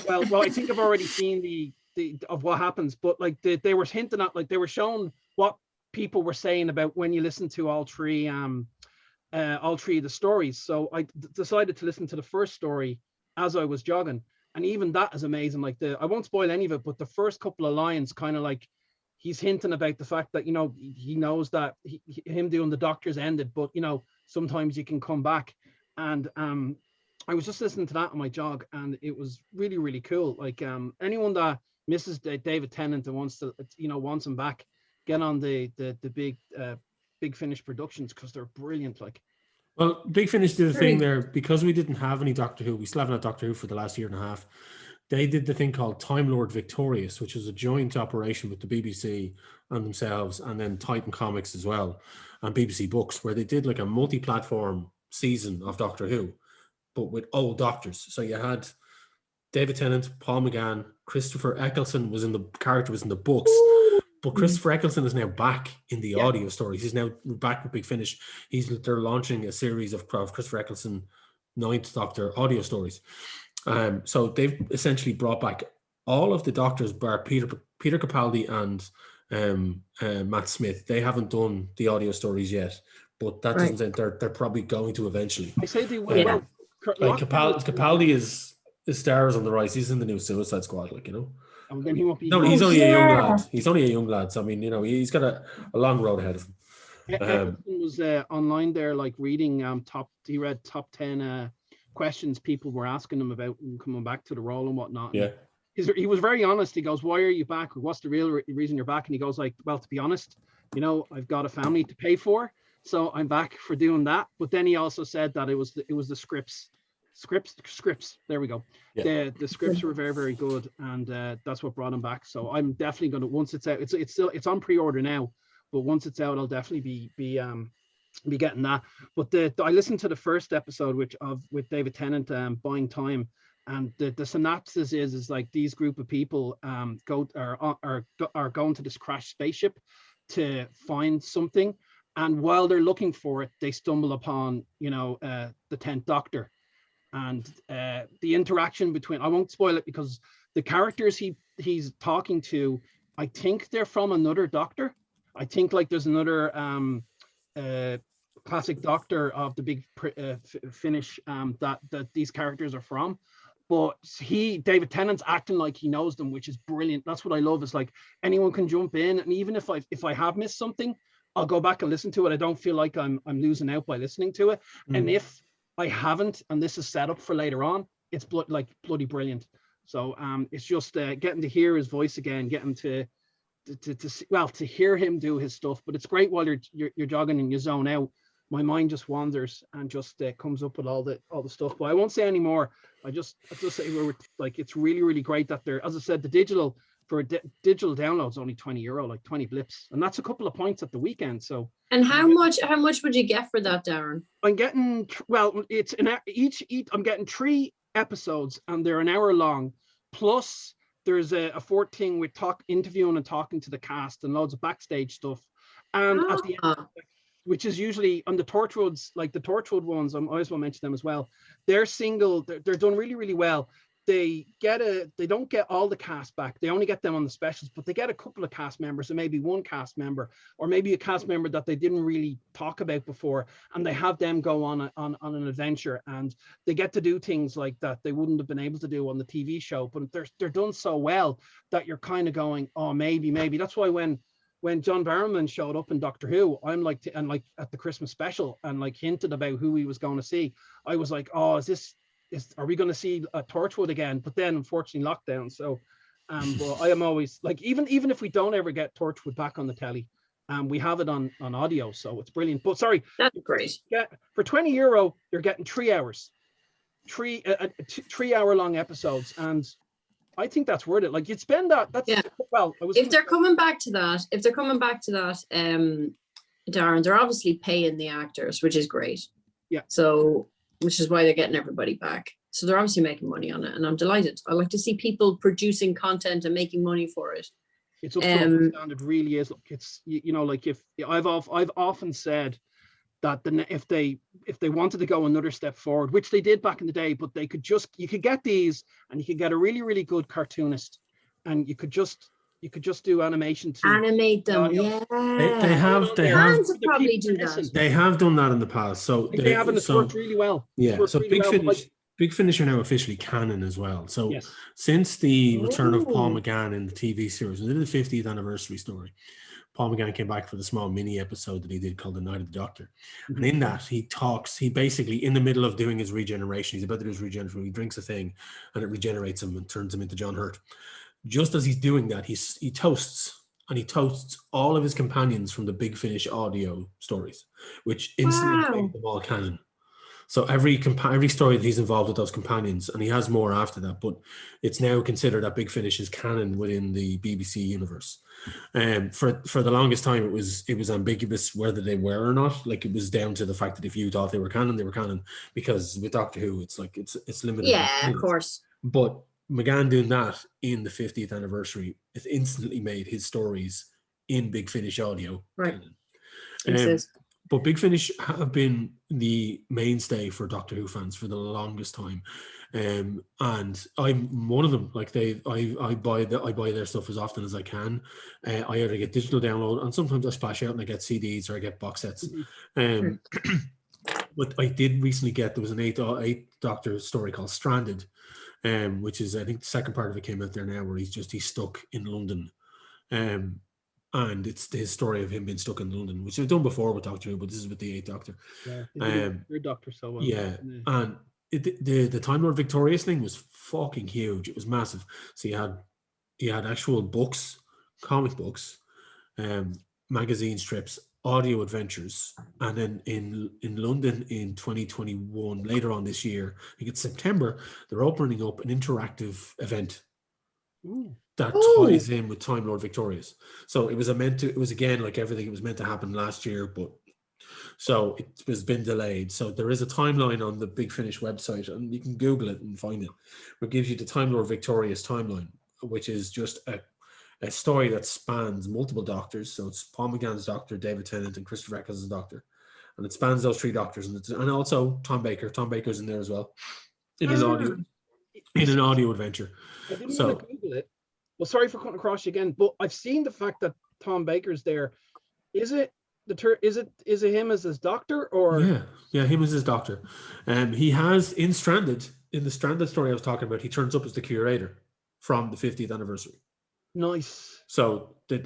Well, I think I've already seen the of what happens, but like they were hinting at, like, they were showing what people were saying about when you listen to all three of the stories. So I decided to listen to the first story as I was jogging, and even that is amazing. Like, I won't spoil any of it, but the first couple of lines kind of like, he's hinting about the fact that, you know, he knows that him doing the Doctors ended, but, you know, sometimes you can come back. And I was just listening to that on my jog, and it was really, really cool. Like, anyone that misses David Tennant and wants him back, get on the Big Finish productions, because they're brilliant. Like, Well, Big Finish did a thing there because we didn't have any Doctor Who. We still haven't had Doctor Who for the last year and a half. They did the thing called Time Lord Victorious, which is a joint operation with the BBC and themselves, and then Titan Comics as well, and BBC Books, where they did like a multi-platform season of Doctor Who, but with old doctors. So you had David Tennant, Paul McGann, Christopher Eccleston was in the books. But Christopher Eccleston is now back in the audio stories. He's now back with Big Finish. They're launching a series of Christopher Eccleston Ninth Doctor audio stories. So they've essentially brought back all of the doctors, bar Peter Capaldi and Matt Smith. They haven't done the audio stories yet, but that doesn't mean they're probably going to eventually. I say they will. Like Capaldi is stars on the rise. He's in the new Suicide Squad, like, you know. And then he won't be. No, he's only a young lad. He's only a young lad. So I mean, you know, he's got a long road ahead of him. He was online there, like reading He read top 10 questions people were asking him about coming back to the role and whatnot. Yeah. He was very honest. He goes, "Why are you back? What's the real reason you're back?" And he goes, "Like, well, to be honest, you know, I've got a family to pay for, so I'm back for doing that." But then he also said that it was the scripts. There we go. Yeah. The scripts were very, very good, and that's what brought him back. So I'm definitely going to, once it's out, it's on pre-order now, but once it's out, I'll definitely be getting that. But I listened to the first episode with David Tennant buying time, and the synopsis is like these group of people are going to this crashed spaceship to find something, and while they're looking for it, they stumble upon the 10th Doctor. And the interaction between, I won't spoil it because the characters he's talking to, I think they're from another Doctor. I think like there's another classic Doctor of the Big Finish that these characters are from. But David Tennant's acting like he knows them, which is brilliant. That's what I love. Is like anyone can jump in, and even if I have missed something, I'll go back and listen to it. I don't feel like I'm losing out by listening to it. And if I haven't, and this is set up for later on, it's bloody brilliant. So it's just getting to hear his voice again, getting to hear him do his stuff. But it's great while you're jogging and you zone out. My mind just wanders and just comes up with all the stuff. But I won't say any more. I just say it's really, really great that they're, as I said, the digital download's only €20, like 20 blips, and that's a couple of points at the weekend. So, and how much would you get for that, Darren? I'm getting it's each I'm getting 3 episodes, and they're an hour long. Plus, there's a 14 with interviewing and talking to the cast and loads of backstage stuff. And at the end, which is usually on the Torchwoods, like the Torchwood ones, I always want to mention them as well. They're single. They're done really, really well. They don't get all the cast back. They only get them on the specials, but they get a couple of cast members, and maybe one cast member, or maybe a cast member that they didn't really talk about before, and they have them go on an adventure, and they get to do things like that they wouldn't have been able to do on the TV show. But they're done so well that you're kind of going, oh, maybe. That's why when John Barrowman showed up in Doctor Who, I'm like, and like at the Christmas special, and like hinted about who he was going to see, I was like, oh, are we going to see a Torchwood again? But then unfortunately lockdown. So but I am always like, even if we don't ever get Torchwood back on the telly, we have it on audio, so it's brilliant. But sorry, that's great. For €20 you're getting 3 hours, 3 hour long episodes, and I think that's worth it. Like you'd spend that. That's if they're coming back to that, Darren, they're obviously paying the actors, which is great. Yeah. So, which is why they're getting everybody back. So they're obviously making money on it, and I'm delighted. I like to see people producing content and making money for it. It's up to the standard, really is. Look, it's like if I've often said that if they wanted to go another step forward, which they did back in the day, but you could get these, and you could get a really, really good cartoonist, and you could just do animation to animate them. Yeah, they have probably do that. They have done that in the past, so they have, and it's worked really well. Yeah, so Big Finish are now officially canon as well. So since the return of Paul McGann in the TV series, we did the 50th anniversary story. Paul McGann came back for the small mini episode that he did called The Night of the Doctor. And in that, he basically, in the middle of doing his regeneration, he's about to do his regeneration, he drinks a thing and it regenerates him and turns him into John Hurt. Just as he's doing that, he toasts and he toasts all of his companions from the Big Finish audio stories, which instantly made them all canon. So every story that he's involved with those companions, and he has more after that, but it's now considered that Big Finish is canon within the BBC universe. For the longest time, it was ambiguous whether they were or not. Like, it was down to the fact that if you thought they were canon, because with Doctor Who, it's like it's limited. Yeah, of course. But McGann doing that in the 50th anniversary, it instantly made his stories in Big Finish audio canon. But Big Finish have been the mainstay for Doctor Who fans for the longest time, and I'm one of them. Like, I buy their stuff as often as I can. I either get digital download, and sometimes I splash out and I get CDs or I get box sets. But I did recently there was an eight Doctor story called Stranded, which is, I think the second part of it came out there now, where he's stuck in London. And it's his story of him being stuck in London, which they've done before with Doctor Who, but this is with the 8th Doctor. Yeah, your Doctor so well. Yeah, and the Time Lord Victorious thing was fucking huge. It was massive. So you had actual books, comic books, magazine strips, audio adventures, and then in London in 2021, later on this year, I think it's September, they're opening up an interactive event. That ties in with Time Lord Victorious. So it was again, like everything, it was meant to happen last year, but so it has been delayed. So there is a timeline on the Big Finish website, and you can Google it and find it. It gives you the Time Lord Victorious timeline, which is just a story that spans multiple doctors. So it's Paul McGann's Doctor, David Tennant, and Christopher Eccles's Doctor, and it spans those 3 doctors, and also Tom Baker. Tom Baker's in there as well, in an audio adventure. I didn't want to Google it. Well, sorry for cutting across you again, but I've seen the fact that Tom Baker's there. Is it him as his doctor, or? Yeah, him as his doctor. He has in the Stranded story I was talking about, he turns up as the curator from the 50th anniversary. Nice. So the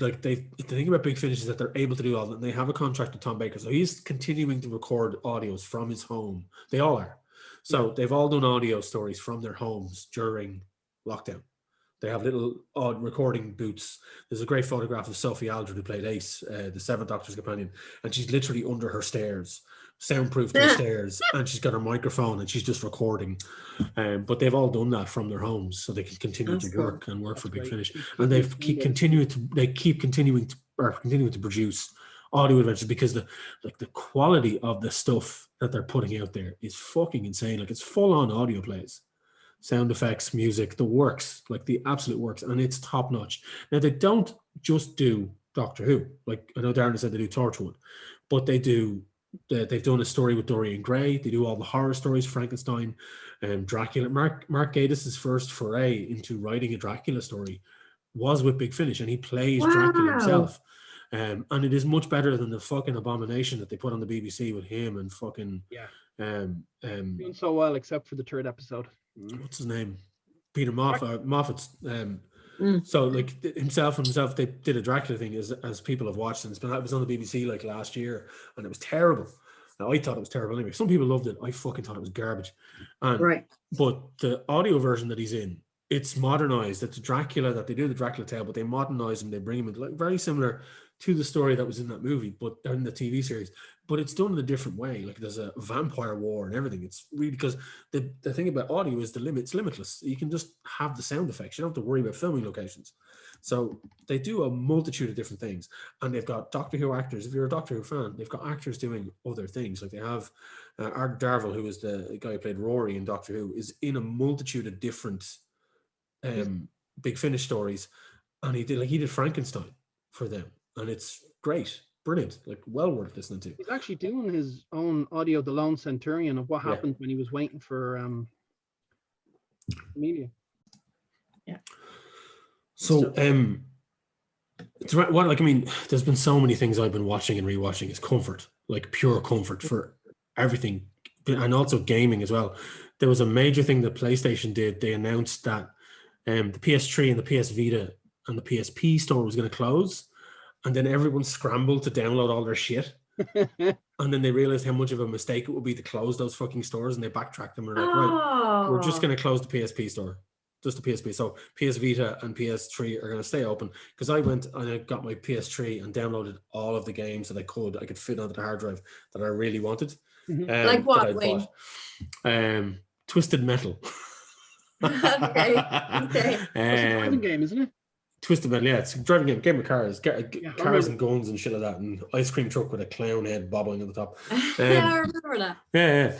thing about Big Finish is that they're able to do all that, and they have a contract with Tom Baker, so he's continuing to record audios from his home. They all are. So they've all done audio stories from their homes during lockdown. They have little odd recording booths. There's a great photograph of Sophie Aldred, who played Ace, the 7th Doctor's companion, and she's literally under her stairs, soundproofed her stairs, and she's got her microphone and she's just recording. But they've all done that from their homes, so they can continue to work for Big Finish, and they keep continuing to produce audio adventures, because the quality of the stuff that they're putting out there is fucking insane. Like, it's full on audio plays. Sound effects, music, the works, like the absolute works, and it's top notch. Now, they don't just do Doctor Who. Like, I know Darren said they do Torchwood, but they've done a story with Dorian Gray. They do all the horror stories, Frankenstein, Dracula. Mark Gatiss' first foray into writing a Dracula story was with Big Finish, and he plays Dracula himself. And it is much better than the fucking abomination that they put on the BBC with him and fucking doing so well, except for the 3rd episode. What's his name? Peter Moffat's. So like himself, they did a Dracula thing, as people have watched, and it was on the BBC like last year, and it was terrible. Now, I thought it was terrible anyway. Some people loved it. I fucking thought it was garbage. But the audio version that he's in, it's modernized. It's Dracula that they do the Dracula tale, but they modernize him. They bring him in, like, very similar to the story that was in that movie, but in the TV series. But it's done in a different way. Like, there's a vampire war and everything. It's really, because the thing about audio is it's limitless. You can just have the sound effects. You don't have to worry about filming locations. So they do a multitude of different things, and they've got Doctor Who actors. If you're a Doctor Who fan, they've got actors doing other things. Like, they have Art Darvill, who is the guy who played Rory in Doctor Who, is in a multitude of different Big Finish stories, and he did Frankenstein for them, and it's great, brilliant, like, well worth listening to. He's actually doing his own audio, The Lone Centurion, of what happened when he was waiting for media. Yeah. So, there's been so many things I've been watching and rewatching. It's comfort, like pure comfort for everything, and also gaming as well. There was a major thing that PlayStation did. They announced that the PS3 and the PS Vita and the PSP store was going to close, and then everyone scrambled to download all their shit. And then they realized how much of a mistake it would be to close those fucking stores, and they backtracked them and were like, right, we're just going to close the PSP store. just the PSP. So PS Vita and PS3 are going to stay open, because I went and I got my PS3 and downloaded all of the games that I could fit onto the hard drive that I really wanted. Like what, Wayne? Twisted Metal. Okay. It's a driving game, isn't it? Twisted Metal, yeah, it's a driving game of cars, cars right. and guns and shit like that, and ice cream truck with a clown head bobbling at the top. Yeah, I remember that. Yeah.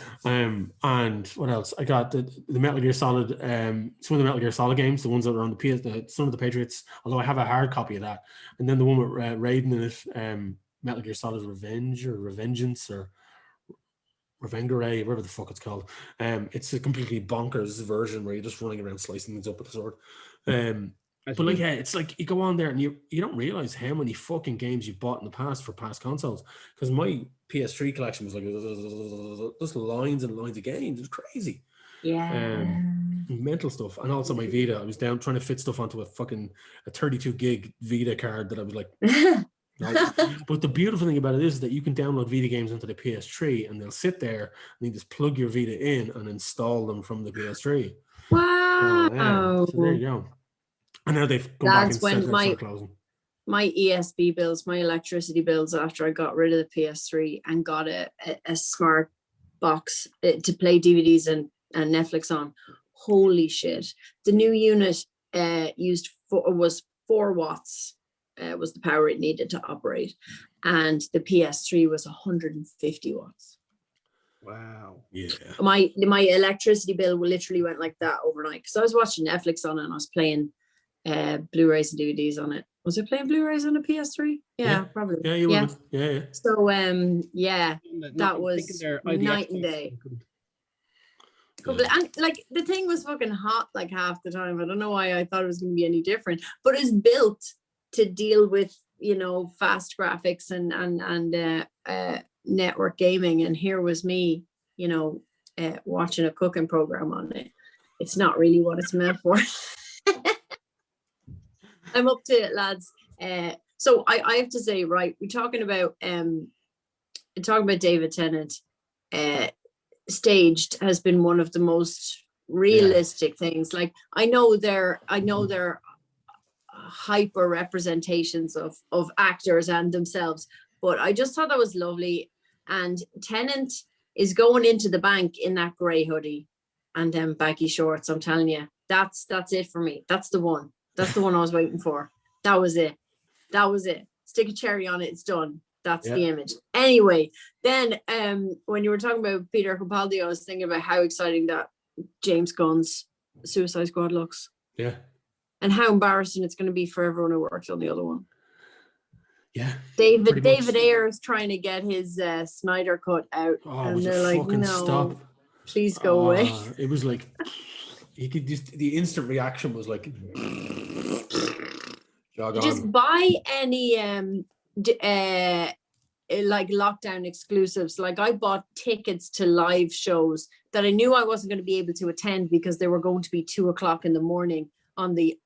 And what else? I got the Metal Gear Solid, some of the Metal Gear Solid games, the ones that are on the PS, Son of the Patriots. Although I have a hard copy of that, and then the one with Raiden in it, Metal Gear Solid Revenge or Revengeance or Revengere, whatever the fuck it's called. It's a completely bonkers version where you're just running around slicing things up with a sword. But like, yeah, it's like you go on there and you don't realize how many fucking games you bought in the past for past consoles. Because my PS3 collection was like just lines and lines of games. It was crazy. Yeah. Mental stuff. And also my Vita. I was down trying to fit stuff onto a 32 gig Vita card that I was like. But the beautiful thing about it is that you can download Vita games onto the PS3 and they'll sit there and you just plug your Vita in and install them from the PS3. Wow. Yeah. So there you go. And now they've gone back and said they're closing. My ESB bills, my electricity bills, after I got rid of the PS3 and got a smart box to play DVDs and Netflix on. Holy shit. The new unit was 4 watts. Was the power it needed to operate, and the PS3 was 150 watts. Wow. Yeah. My electricity bill literally went like that overnight, because I was watching Netflix on it and I was playing Blu-rays and DVDs on it. Was I playing Blu-rays on the PS3? Yeah, probably. Yeah, you would. Yeah. So that was night and day. And like the thing was fucking hot like half the time. I don't know why I thought it was going to be any different, but it's built to deal with, fast graphics and network gaming. And here was me, watching a cooking program on it. It's not really what it's meant for. I'm up to it, lads. So I have to say, right, we're talking about David Tennant. Staged has been one of the most realistic things. Like I know they're hyper representations of actors and themselves, but I just thought that was lovely. And Tennant is going into the bank in that grey hoodie and them baggy shorts. I'm telling you, that's it for me. That's the one I was waiting for. That was it. Stick a cherry on it, it's done. That's the image. Anyway, then when you were talking about Peter Capaldi, I was thinking about how exciting that James Gunn's Suicide Squad looks. Yeah. And how embarrassing it's going to be for everyone who works on the other one. Yeah. David Ayer is trying to get his Snyder cut out. And they're like, no, stop. Please go away. It was like, you could just, the instant reaction was like, jog on. Just buy any like lockdown exclusives. Like I bought tickets to live shows that I knew I wasn't going to be able to attend because they were going to be 2:00 in the morning on the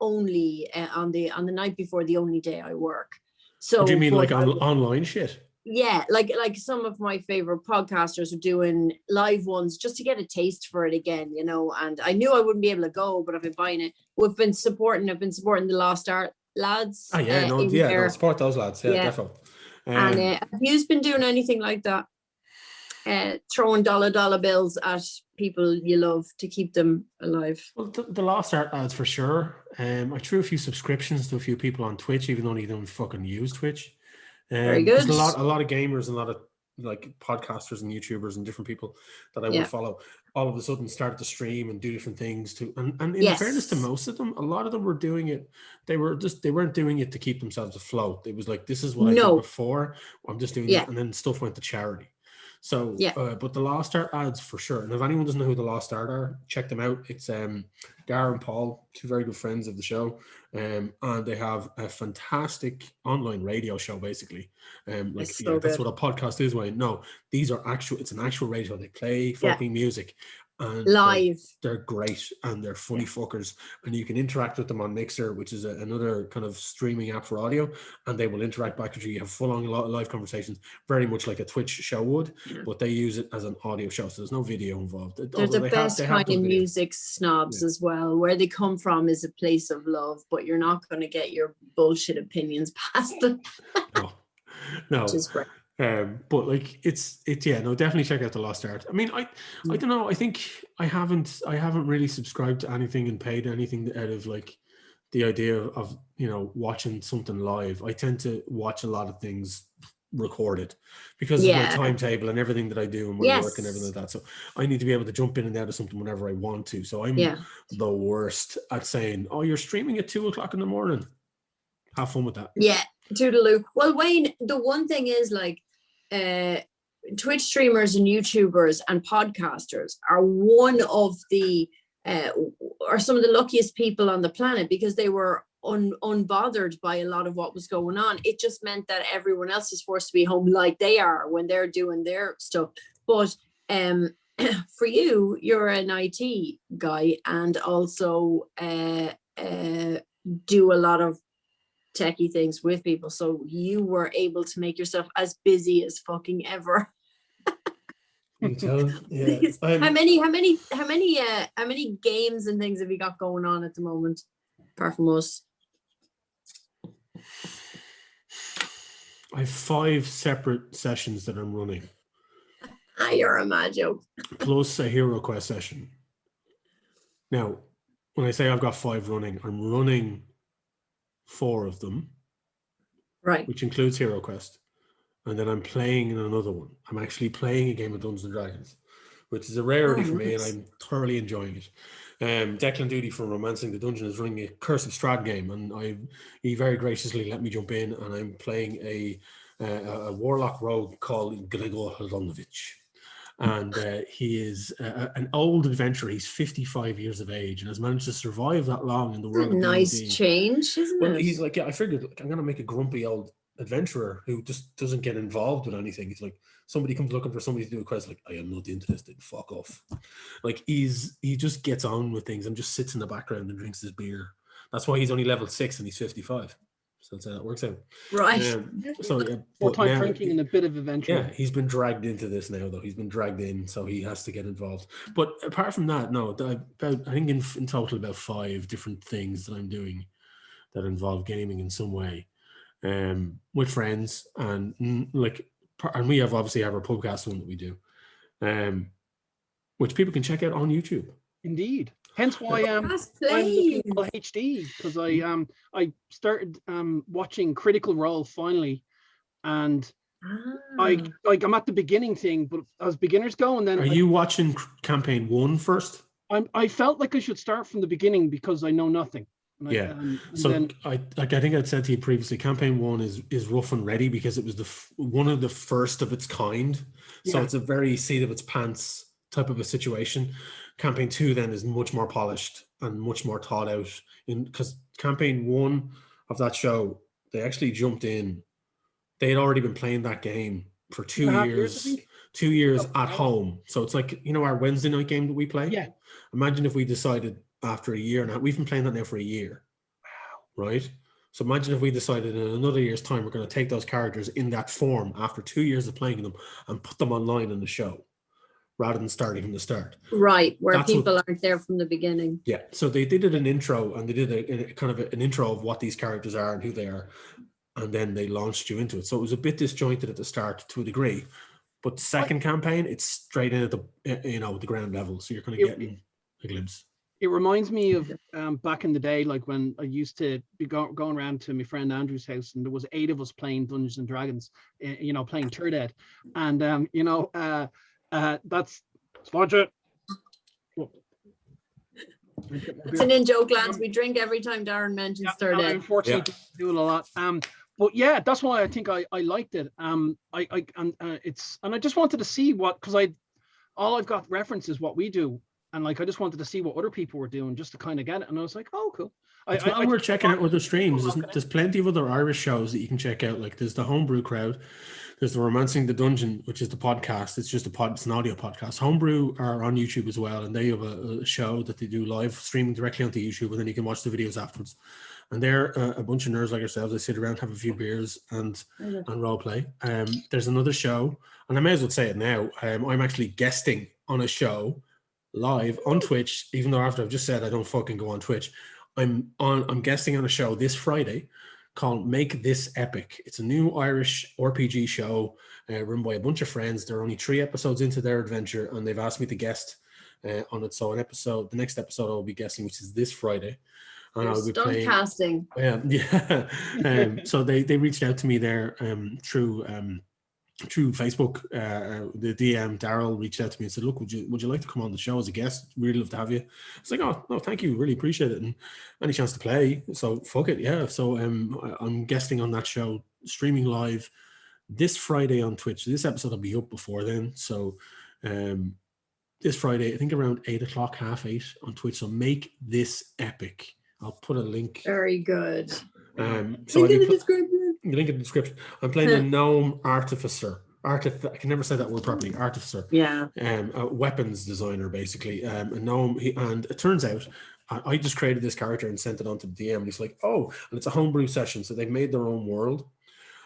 night before the only day I work. So what do you mean, like online shit? Yeah, like some of my favorite podcasters are doing live ones just to get a taste for it again, and I knew I wouldn't be able to go, but I've been buying it. I've been supporting the Lost Art lads. Support those lads. Definitely. And have you been doing anything like that? Throwing dollar bills at people you love to keep them alive? Well, the Lost Art ads for sure. I threw a few subscriptions to a few people on Twitch, even though they don't fucking use Twitch. Very good. There's a lot of gamers and a lot of like podcasters and YouTubers and different people that I would follow. All of a sudden started to stream and do different things too. And in fairness to most of them, a lot of them were doing it. They weren't doing it to keep themselves afloat. It was like, this is what I did before. I'm just doing it, and then stuff went to charity. So, but the Lost Art ads for sure. And if anyone doesn't know who the Lost Art are, check them out. It's Gar and Paul, 2 very good friends of the show, and they have a fantastic online radio show. Basically, that's what a podcast is. Wayne, no, these are actual. It's an actual radio. They play fucking music, and live. they're great and they're funny fuckers, and you can interact with them on Mixer, which is another kind of streaming app for audio, and they will interact back with you. You have full-on live conversations, very much like a Twitch show would, but they use it as an audio show, so there's no video involved. They're the best kind of music snobs as well. Where they come from is a place of love, but you're not going to get your bullshit opinions past them. No. Which is great. But like it's definitely check out the Lost Art. I mean, I don't know. I think I haven't really subscribed to anything and paid anything out of like the idea of watching something live. I tend to watch a lot of things recorded because of my timetable and everything that I do and my work and everything like that. So I need to be able to jump in and out of something whenever I want to. So I'm the worst at saying, "Oh, you're streaming at 2:00 in the morning. Have fun with that." Yeah, toodaloo. Well, Wayne, the one thing is like Twitch streamers and YouTubers and podcasters are one of the are some of the luckiest people on the planet, because they were unbothered by a lot of what was going on. It just meant that everyone else is forced to be home like they are when they're doing their stuff. But for you, you're an IT guy and also do a lot of techie things with people, so you were able to make yourself as busy as fucking ever. Yeah. How many games and things have you got going on at the moment, apart from us? I have 5 separate sessions that I'm running. You're a mad joke. Plus a Hero Quest session. Now, when I say I've got 5 running, I'm running 4 of them, right, which includes Hero Quest, and then I'm playing in another one. I'm actually playing a game of Dungeons and Dragons, which is a rarity for me, and I'm thoroughly enjoying it. Declan Duty from Romancing the Dungeon is running a Curse of Strahd game, and he very graciously let me jump in, and I'm playing a warlock rogue called Gregor Hronovich. And he is an old adventurer. He's 55 years of age and has managed to survive that long in the world. Nice change, isn't it? He's like, I figured I'm going to make a grumpy old adventurer who just doesn't get involved with anything. He's like, somebody comes looking for somebody to do a quest, like, I am not interested, fuck off. Like he just gets on with things and just sits in the background and drinks his beer. That's why he's only level 6 and he's 55. So that's how that works out. Right. Full-time drinking and a bit of adventure. Yeah, he's been dragged into this now, though. He's been dragged in, so he has to get involved. But apart from that, no, I think in total about 5 different things that I'm doing that involve gaming in some way, with friends, and we obviously have our Pubcast one that we do, which people can check out on YouTube. Indeed. Hence why I'm looking for HD, because I started watching Critical Role finally, and I'm at the beginning thing, but as beginners go, and then are you watching campaign 1 first? I felt like I should start from the beginning because I know nothing. I think I'd said to you previously, campaign 1 is rough and ready because it was one of the first of its kind, so it's a very seat of its pants type of a situation. Campaign 2 then is much more polished and much more thought out, because campaign 1 of that show, they actually jumped in. They had already been playing that game for 2 years. 2 years at home. So it's like, our Wednesday night game that we play. Yeah. Imagine if we decided after a year now, we've been playing that now for a year. Wow. Right? So imagine if we decided in another year's time, we're going to take those characters in that form after 2 years of playing them and put them online in the show, rather than starting from the start. Right, where people aren't there from the beginning. Yeah, so they did an intro, and they did a kind of an intro of what these characters are and who they are, and then they launched you into it. So it was a bit disjointed at the start to a degree, but second campaign, it's straight in at the ground level, so you're kind of getting a glimpse. It reminds me of back in the day, like when I used to be going around to my friend Andrew's house, and there was 8 of us playing Dungeons and Dragons, playing Turded, and that's sponsor. It's an in-joke, lads. We drink every time Darren mentions Turded. Unfortunately, do it a lot. But yeah, that's why I think I liked it. I just wanted to see because all I've got references what we do, and like I just wanted to see what other people were doing just to kind of get it. And I was like, oh, cool. It's well worth checking out other streams. There's plenty of other Irish shows that you can check out. Like there's the Homebrew Crowd, there's the Romancing the Dungeon, which is the podcast. It's just it's an audio podcast. Homebrew are on YouTube as well, and they have a show that they do live streaming directly onto YouTube, and then you can watch the videos afterwards. And they're a bunch of nerds like ourselves. They sit around, have a few beers, and role play. There's another show, and I may as well say it now. I'm actually guesting on a show live on Twitch, even though after I've just said I don't fucking go on Twitch. I'm guesting on a show this Friday called Make This Epic. It's a new Irish RPG show run by a bunch of friends. They're only 3 episodes into their adventure, and they've asked me to guest on it. So the next episode I'll be guesting, which is this Friday. And I'll be playing casting. Yeah. So they reached out to me there through Facebook. The DM Daryl reached out to me and said, "Look, would you like to come on the show as a guest? Really love to have you." It's like, "Oh no, thank you, really appreciate it, and any chance to play." So fuck it, yeah. So I'm guesting on that show, streaming live this Friday on Twitch. This episode will be up before then. So this Friday, I think around 8:00, 8:30 on Twitch. So Make This Epic. I'll put a link. Very good. So link in the description. Link in the description. I'm playing a gnome artificer. I can never say that word properly. Artificer. Yeah. A weapons designer, basically. A gnome. And it turns out I just created this character and sent it on to the DM. And he's like, "Oh," and it's a homebrew session, so they've made their own world.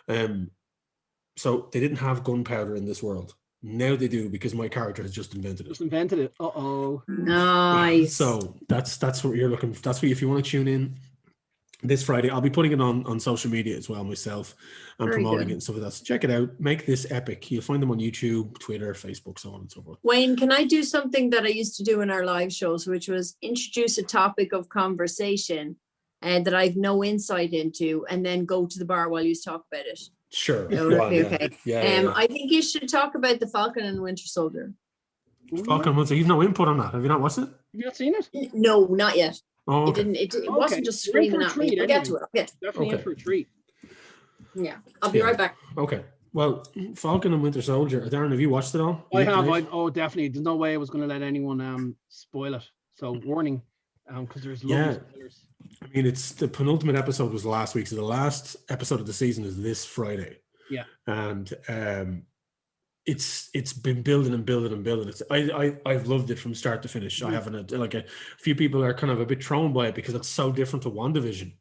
So they didn't have gunpowder in this world. Now they do, because my character has just invented it. Uh-oh. Nice. So that's what you're looking for. That's what, if you want to tune in this Friday, I'll be putting it on social media as well myself and promoting it and stuff like that. So check it out. Make This Epic. You'll find them on YouTube, Twitter, Facebook, so on and so forth. Wayne, can I do something that I used to do in our live shows, which was introduce a topic of conversation and that I've no insight into, and then go to the bar while you talk about it? Sure. Okay. Yeah. I think you should talk about the Falcon and the Winter Soldier. Falcon and Winter. You've no input on that. Have you not watched it? Have you not seen it? No, not yet. Oh, okay. It wasn't just screaming at me. I'll get to it. Definitely in for a treat. Yeah, I'll be right back. Okay. Well, Falcon and Winter Soldier. Darren, have you watched it all? I have. Definitely. There's no way I was going to let anyone spoil it. So warning, because there's loads of spoilers. I mean, it's the penultimate episode was last week, so the last episode of the season is this Friday. Yeah, and it's been building and building and building. I've loved it from start to finish. I haven't a few people are kind of a bit thrown by it because it's so different to WandaVision.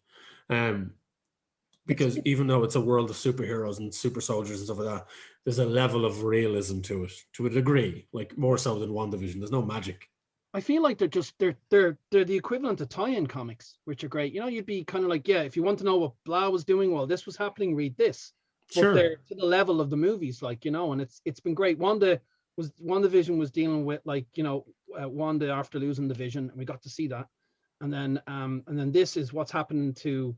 Because even though it's a world of superheroes and super soldiers and stuff like that, there's a level of realism to it, to a degree, like more so than WandaVision. There's no magic. I feel like they're the equivalent of tie-in comics, which are great. You know, you'd be kind of like, yeah, if you want to know what blah was doing while this was happening, read this. But Sure. they're to the level of the movies, like, you know, and it's been great. WandaVision was dealing with, like, you know, Wanda after losing the vision, and we got to see that. And then this is what's happening to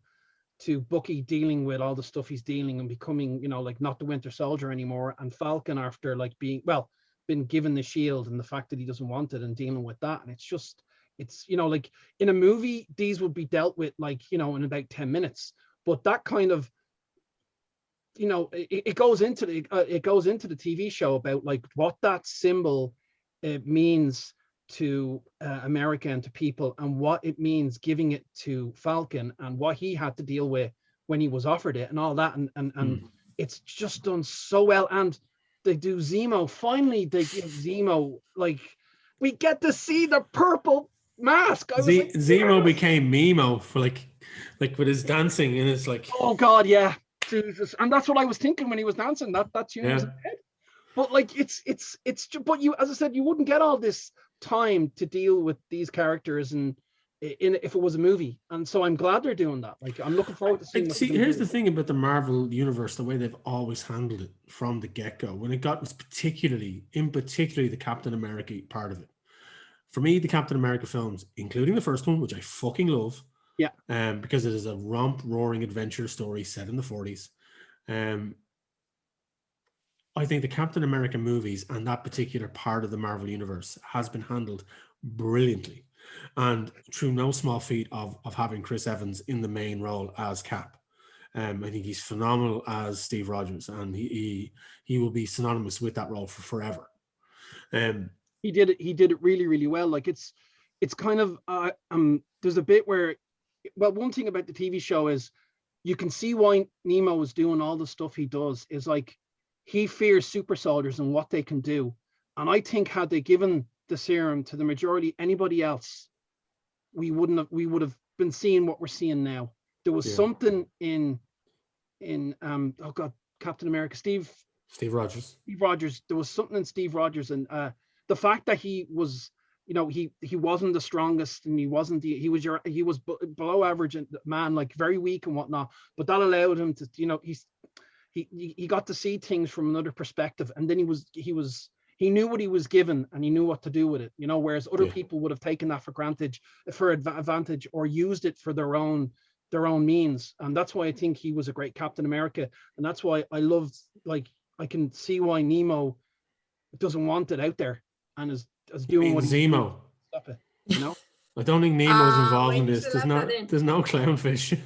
Bucky, dealing with all the stuff he's dealing and becoming, you know, like not the Winter Soldier anymore, and Falcon after like been given the shield and the fact that he doesn't want it and dealing with that. And it's you know, like in a movie these would be dealt with, like, you know, in about 10 minutes, but that kind of, you know, it goes into the TV show about like what that symbol means to America and to people, and what it means giving it to Falcon, and what he had to deal with when he was offered it and all that, and it's just done so well. And they do Zemo. Finally, they give Zemo, like, we get to see the purple mask. Zemo became Mimo for like with his dancing, and it's like, oh god, yeah, Jesus. And that's what I was thinking when he was dancing. That tune was in my head. But like, it's but you, as I said, you wouldn't get all this time to deal with these characters and if it was a movie, and so I'm glad they're doing that. Like, I'm looking forward to seeing. See, here's the thing about the Marvel universe: the way they've always handled it from the get-go. When it got, was particularly the Captain America part of it. For me, the Captain America films, including the first one, which I fucking love, because it is a roaring adventure story set in the 40s. I think the Captain America movies and that particular part of the Marvel universe has been handled brilliantly, and through no small feat of having Chris Evans in the main role as Cap. I think he's phenomenal as Steve Rogers, and he will be synonymous with that role for forever. He did it really, really well. Like, it's kind of there's a bit where well, one thing about the TV show is you can see why Nemo is doing all the stuff he does. Is like he fears super soldiers and what they can do. And I think had they given the serum to the majority anybody else, we would have been seeing what we're seeing now. There was something in Captain America, Steve Rogers. There was something in Steve Rogers, and the fact that he was, he wasn't the strongest, and he was below average man, like very weak and whatnot. But that allowed him to, he got to see things from another perspective, and then he knew what he was given, and he knew what to do with it. Whereas other people would have taken that for granted, for advantage, or used it for their own means. And that's why I think he was a great Captain America, and that's why I loved, like, I can see why Nemo doesn't want it out there and is doing what he's doing. Stop it, I don't think Nemo's involved in this. There's no clownfish.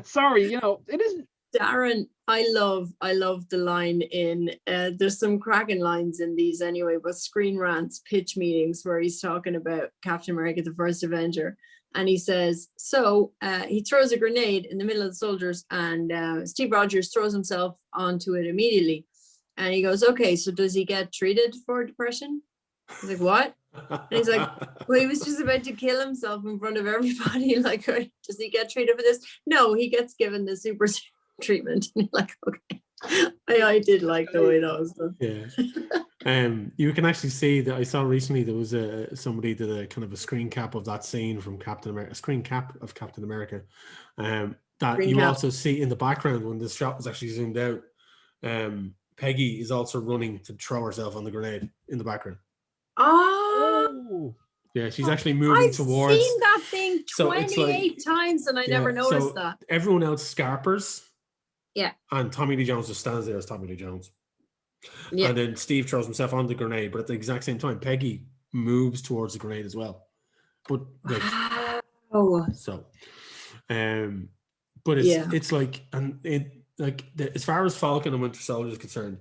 Sorry, it isn't. Darren, I love the line in there's some cracking lines in these anyway, but Screen Rant's pitch meetings where he's talking about Captain America, the First Avenger, and he says, he throws a grenade in the middle of the soldiers, and Steve Rogers throws himself onto it immediately, and he goes, okay, so does he get treated for depression? He's like, what? And he's like, well, he was just about to kill himself in front of everybody. Like, does he get treated for this? No, he gets given the super treatment. And you're like, okay. I did like the way that was done. Yeah. You can actually see that I saw recently there was somebody did a kind of a screen cap of that scene from Captain America, a screen cap of Captain America. That screen you cap. Also see in the background when the shot was actually zoomed out. Peggy is also running to throw herself on the grenade in the background. Oh. Yeah, she's actually moving towards. I've seen that thing 28 times and I never noticed that. Everyone else scarpers. Yeah. And Tommy Lee Jones just stands there as Tommy Lee Jones. Yeah. And then Steve throws himself on the grenade, but at the exact same time, Peggy moves towards the grenade as well. But like, so, but it's like, and it like as far as Falcon and Winter Soldier is concerned,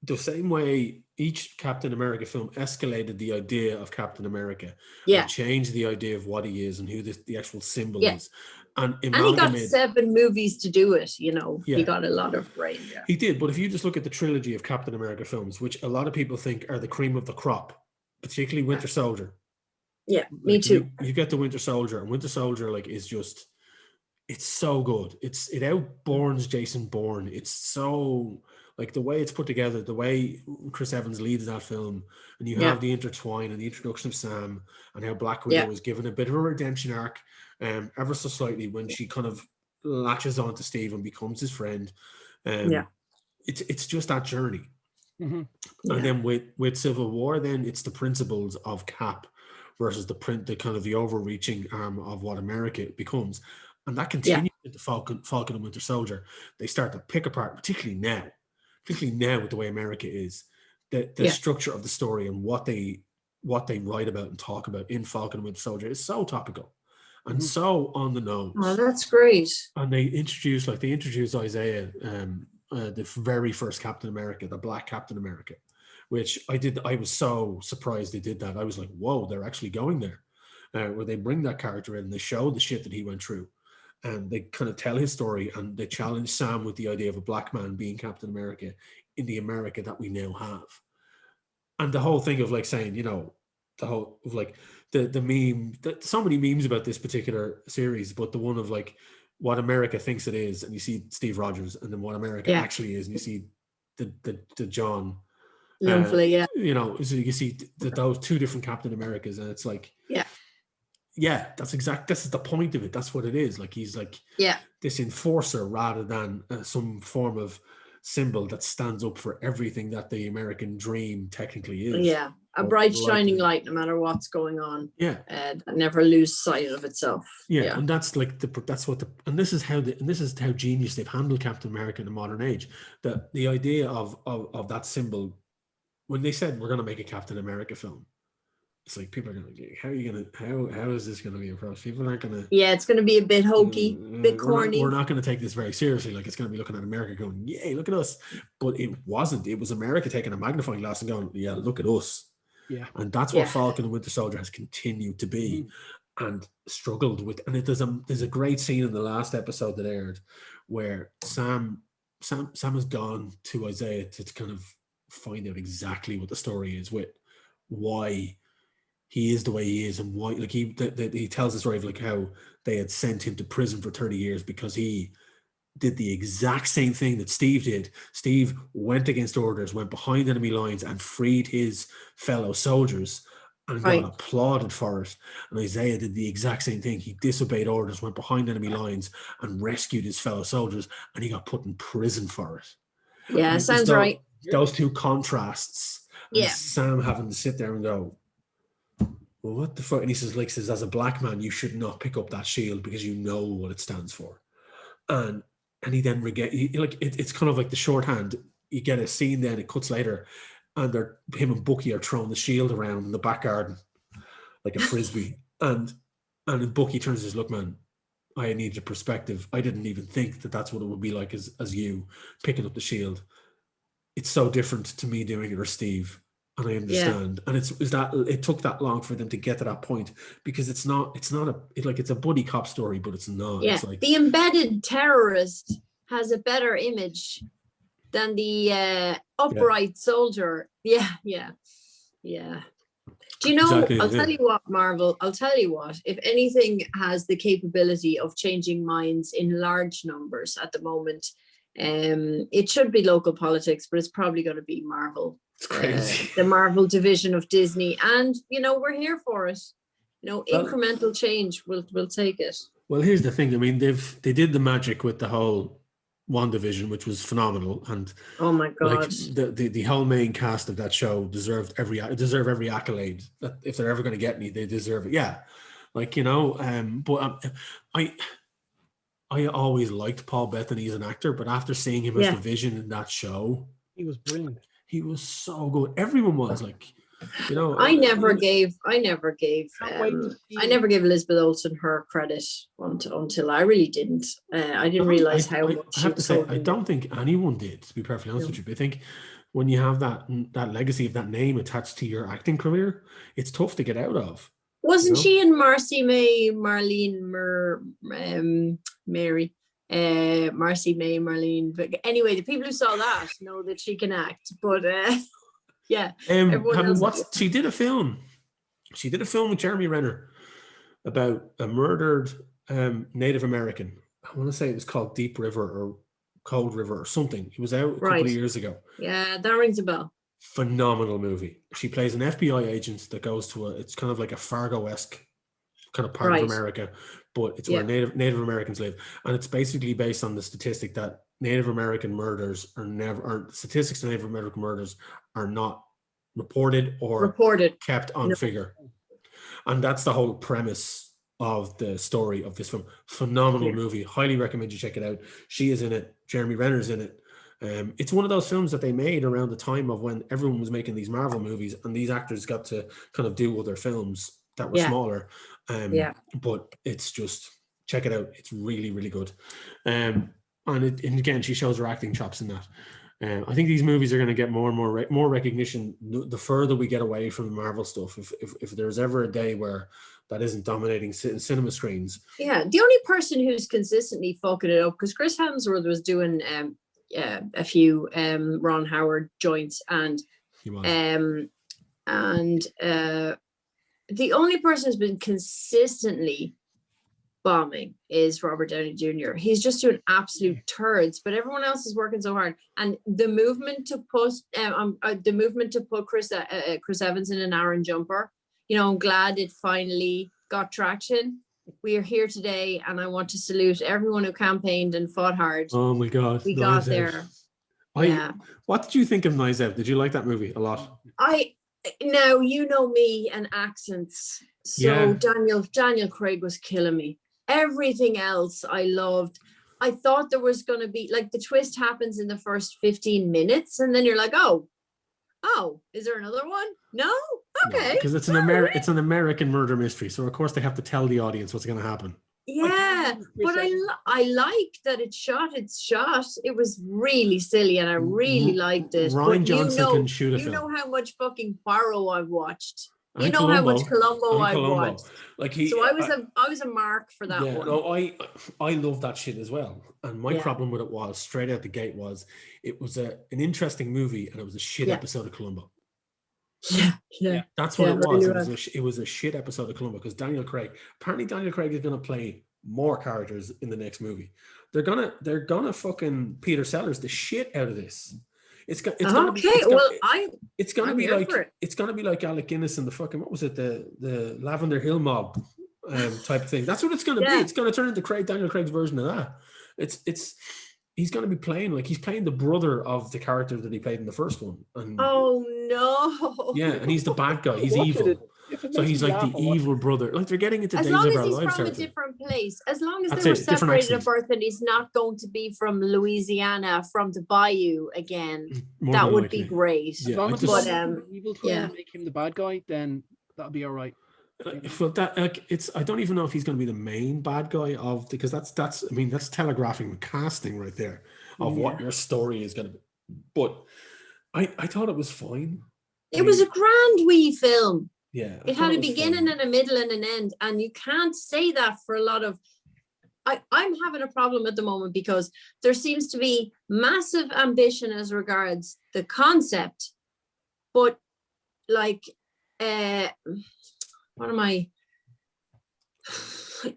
the same way each Captain America film escalated the idea of Captain America, and changed the idea of what he is and who the actual symbol is. And he got 7 movies to do it, He got a lot of brain. Yeah. He did, but if you just look at the trilogy of Captain America films, which a lot of people think are the cream of the crop, particularly Winter Soldier. Yeah, me too. You get the Winter Soldier, and Winter Soldier is just, it's so good. It outborns Jason Bourne. It's so, like, the way it's put together, the way Chris Evans leads that film, and you have the intertwine and the introduction of Sam, and how Black Widow was given a bit of a redemption arc, ever so slightly, when she kind of latches on to Steve and becomes his friend. It's just that journey. Mm-hmm. And then with Civil War, then it's the principles of Cap versus the kind of the overreaching arm of what America becomes. And that continues with the Falcon and Winter Soldier. They start to pick apart, particularly now with the way America is, the structure of the story and what they write about and talk about in Falcon and Winter Soldier is so topical and so on the nose. Oh, that's great. And they introduce Isaiah, the very first Captain America, the Black Captain America, which I was so surprised they did that. I was like, whoa, they're actually going there, where they bring that character in and they show the shit that he went through. And they kind of tell his story, and they challenge Sam with the idea of a black man being Captain America in the America that we now have. And the whole thing of like saying, the whole of like the meme, so many memes about this particular series, but the one of like what America thinks it is, and you see Steve Rogers, and then what America actually is, and you see the John. Lovely, so you see those two different Captain Americas, and it's like, this is the point of it. That's what it is. Like, he's like this enforcer rather than some form of symbol that stands up for everything that the American dream technically is. Yeah, a bright shining light no matter what's going on. Yeah, and never lose sight of itself. Yeah, and that's like and this is how genius they've handled Captain America in the modern age. The idea of that symbol, when they said we're going to make a Captain America film, it's like people are going to, how is this going to be approached? People aren't going to. Yeah, it's going to be a bit hokey, bit corny. We're not going to take this very seriously. Like, it's going to be looking at America going, yay, look at us. But it wasn't. It was America taking a magnifying glass and going, yeah, look at us. Yeah. And that's what Falcon and Winter Soldier has continued to be. and struggled with. And there's a great scene in the last episode that aired where Sam has gone to Isaiah to kind of find out exactly what the story is with why he is the way he is, and why, like, he tells the story of like how they had sent him to prison for 30 years because he did the exact same thing that Steve did. Steve went against orders, went behind enemy lines and freed his fellow soldiers and got applauded for it. And Isaiah did the exact same thing. He disobeyed orders, went behind enemy lines and rescued his fellow soldiers, and he got put in prison for it. Yeah, sounds right. Those two contrasts. And Yeah. Sam having to sit there and go, well, what the fuck? And he says, as a black man, you should not pick up that shield because you know what it stands for. And he then it's kind of like the shorthand. You get a scene, then it cuts later, and him and Bucky are throwing the shield around in the back garden like a frisbee. and then Bucky turns and says, look, man, I need your perspective. I didn't even think that that's what it would be like as you picking up the shield. It's so different to me doing it or Steve. And I understand. Yeah. And it took that long for them to get to that point, because it's a buddy cop story, but it's not. Yeah. It's like, the embedded terrorist has a better image than the upright soldier. Yeah. Do you know, exactly, I'll tell you what, Marvel, if anything has the capability of changing minds in large numbers at the moment, it should be local politics, but it's probably going to be Marvel. It's crazy. The Marvel division of Disney, and we're here for it. Incremental change, we'll take it. Well, here's the thing. I mean, they did the magic with the whole WandaVision, which was phenomenal, and oh my god, like the whole main cast of that show deserve every accolade. That if they're ever going to get me, they deserve it. Yeah, but I always liked Paul Bettany as an actor, but after seeing him as the Vision in that show, he was brilliant. He was so good. Everyone was like, I never gave Elizabeth Olsen her credit until I really didn't. I didn't realize how much. I have to say, I don't think anyone did, to be perfectly honest with you. But I think when you have that legacy of that name attached to your acting career, it's tough to get out of. Wasn't she in Marcy May, Marlene, Mary? Marcy May, Marlene. But anyway, the people who saw that know that she can act. But yeah, she did a film. She did a film with Jeremy Renner about a murdered Native American. I want to say it was called Deep River or Cold River or something. It was out a couple of years ago. Yeah, that rings a bell. Phenomenal movie. She plays an FBI agent that goes to it's kind of like a Fargo-esque kind of part of America, but it's where Native Americans live, and it's basically based on the statistic that Native American murders statistics of Native American murders are not reported kept on figure, and that's the whole premise of the story of this film. Phenomenal movie. Highly recommend you check it out. She is in it. Jeremy Renner's in it. It's one of those films that they made around the time of when everyone was making these Marvel movies, and these actors got to kind of do other films that were smaller. But it's just, check it out. It's really, really good. And again, she shows her acting chops in that. I think these movies are going to get more and more recognition the further we get away from the Marvel stuff. If there's ever a day where that isn't dominating cinema screens. Yeah, the only person who's consistently fucking it up, because Chris Hemsworth was doing a few Ron Howard joints, and the only person who's been consistently bombing is Robert Downey Jr. He's just doing absolute turds, but everyone else is working so hard. And the movement to put Chris Evans in an Aaron jumper, I'm glad it finally got traction. We are here today, and I want to salute everyone who campaigned and fought hard. Oh my God. We got there. What did you think of Knives Out? Did you like that movie a lot? Now, you know me and accents. So Daniel Craig was killing me. Everything else I loved. I thought there was going to be, like, the twist happens in the first 15 minutes, and then you're like, oh, is there another one? No? Okay. Because it's an American murder mystery, so of course they have to tell the audience what's going to happen. Yeah, but I like that it's shot. It was really silly, and I really liked it. Rian Johnson can shoot a film. You know how much fucking Barrow I've watched. You And know how much Columbo. Columbo And I Columbo. watched. Like So I was a mark for that one. No, I love that shit as well. And my Yeah. problem with it was straight out the gate was it was an interesting movie and it was a shit Yeah. episode of Columbo. Yeah. That's what Yeah, it was. really It was a shit episode of Columbo because Daniel Craig is gonna play more characters in the next movie. They're gonna fucking Peter Sellers the shit out of this. It's gonna be like Alec Guinness and the fucking what was it, the Lavender Hill Mob type of thing. That's what it's gonna be. It's gonna turn into Daniel Craig's version of that. He's gonna be playing he's playing the brother of the character that he played in the first one. And oh no. yeah, and he's the bad guy. He's evil. So he's like the evil brother. Like they're getting into as Days long of as Our he's Lives. from a different place, as long as That's they were it, different separated at accent. birth and he's not going to be from Louisiana, from the Bayou again, More that than would likely. be great. As long as But, it's evil twin yeah. and make him the bad guy, then that'll be all right. Well, I don't even know if he's going to be the main bad guy because that's telegraphing the casting right there of what your story is going to be. But I thought it was fine. It was a grand wee film. Yeah, it had a beginning and a middle and an end, and you can't say that for a lot of. I'm having a problem at the moment because there seems to be massive ambition as regards the concept, but like, what am I?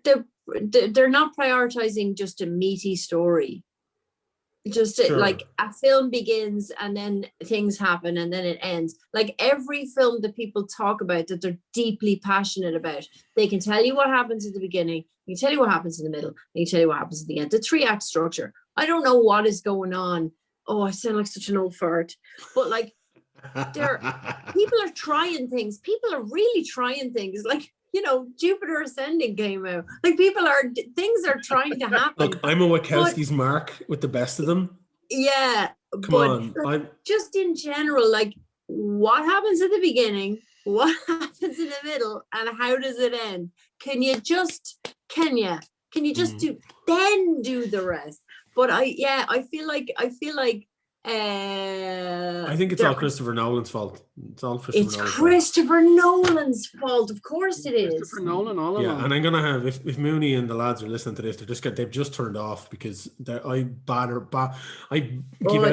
They're not prioritizing just a meaty story. Just Sure. Like a film begins and then things happen and then it ends. Like every film that people talk about that they're deeply passionate about, they can tell you what happens at the beginning, they can tell you what happens in the middle, they can tell you what happens at the end. The 3-act structure. I don't know what is going on. Oh, I sound like such an old fart. But like people are trying things. People are really trying things. Like, Jupiter Ascending came out. Like things are trying to happen. Look, I'm a Wachowski's mark with the best of them. Yeah. Come on. Just in general, like what happens at the beginning, what happens in the middle, and how does it end? Can you just do the rest? But I feel like I think it's all Christopher Nolan's fault. It's Christopher Nolan's fault. Of course it is. Christopher Nolan all along. Yeah, and I'm gonna have if Mooney and the lads are listening to this, they've just turned off because I give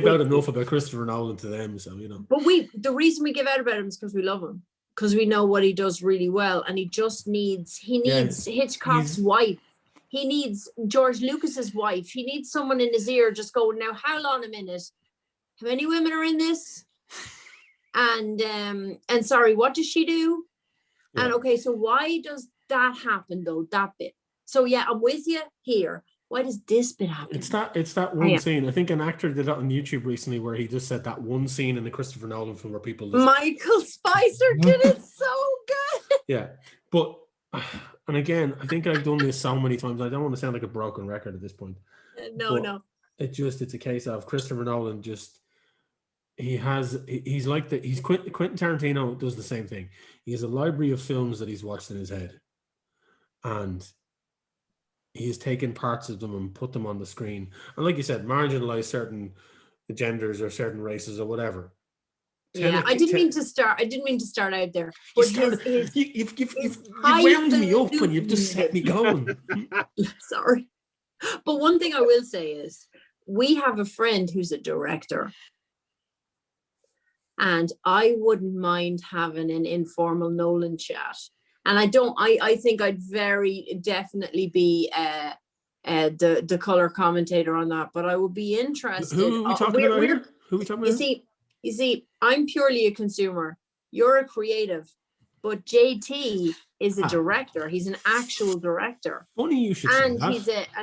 out enough about Christopher Nolan to them, so But the reason we give out about him is because we love him, because we know what he does really well, and he needs Hitchcock's wife. He needs George Lucas's wife. He needs someone in his ear just going, now, hold on a minute. How many women are in this? And sorry, what does she do? Yeah. And okay, so why does that happen though, that bit? So yeah, I'm with you here. Why does this bit happen? It's that one scene. I think an actor did that on YouTube recently where he just said that one scene in the Christopher Nolan film where people Michael Spicer did it so good. Yeah. But and again, I think I've done this so many times. I don't want to sound like a broken record at this point. No. It's a case of Christopher Nolan he's like Quentin Tarantino does the same thing. He has a library of films that he's watched in his head. And he has taken parts of them and put them on the screen. And like you said, marginalize certain genders or certain races or whatever. Yeah, I didn't mean to start out there. But you've wound me up and you've just set me going. Sorry. But one thing I will say is we have a friend who's a director. And I wouldn't mind having an informal Nolan chat. And I think I'd very definitely be the color commentator on that. But I would be interested. Who are we talking about here? Who are we talking about? You see, I'm purely a consumer. You're a creative, but JT is a director. He's an actual director. Funny you should say that.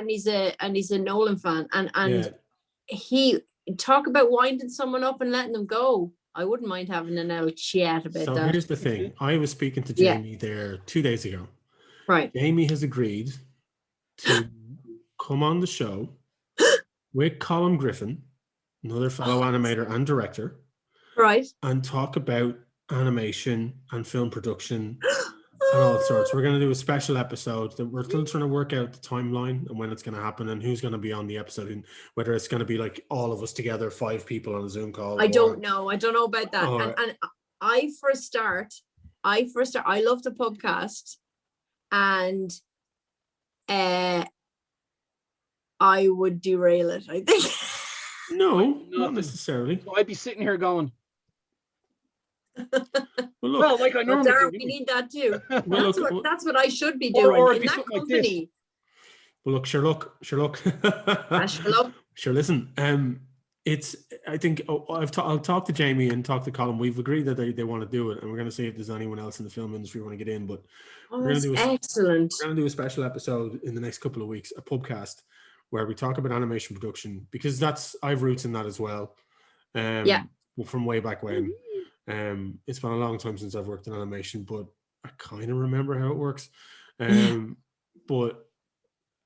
He's a Nolan fan. And he talk about winding someone up and letting them go. I wouldn't mind having an old chat about that. So here's the thing. I was speaking to Jamie there 2 days ago. Right. Jamie has agreed to come on the show with Colin Griffin, another fellow animator and director. Right. And talk about animation and film production and all sorts. We're going to do a special episode that we're still trying to work out the timeline and when it's going to happen and who's going to be on the episode and whether it's going to be like all of us together, 5 people on a Zoom call. I don't know about that. And I, for a start, I love the podcast, and I would derail it, I think. No, not necessarily. So I'd be sitting here going, well, look, like I normally do. We need that too. Well, that's what I should be doing in that company. Well, look, Sherlock. Sure, listen. I think I'll talk to Jamie and talk to Colin. We've agreed that they want to do it, and we're going to see if there's anyone else in the film industry who want to get in. But excellent. We're going to do a special episode in the next couple of weeks, a Pubcast, where we talk about animation production, because I've roots in that as well. From way back when. It's been a long time since I've worked in animation, but I kind of remember how it works. But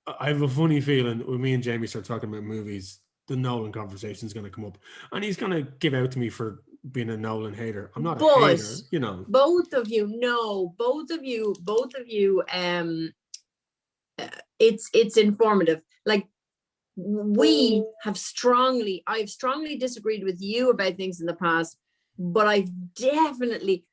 I have a funny feeling when me and Jamie start talking about movies, the Nolan conversation is going to come up, and he's going to give out to me for being a Nolan hater. I'm not a hater, you know. Both of you. It's informative. Like I've strongly disagreed with you about things in the past, but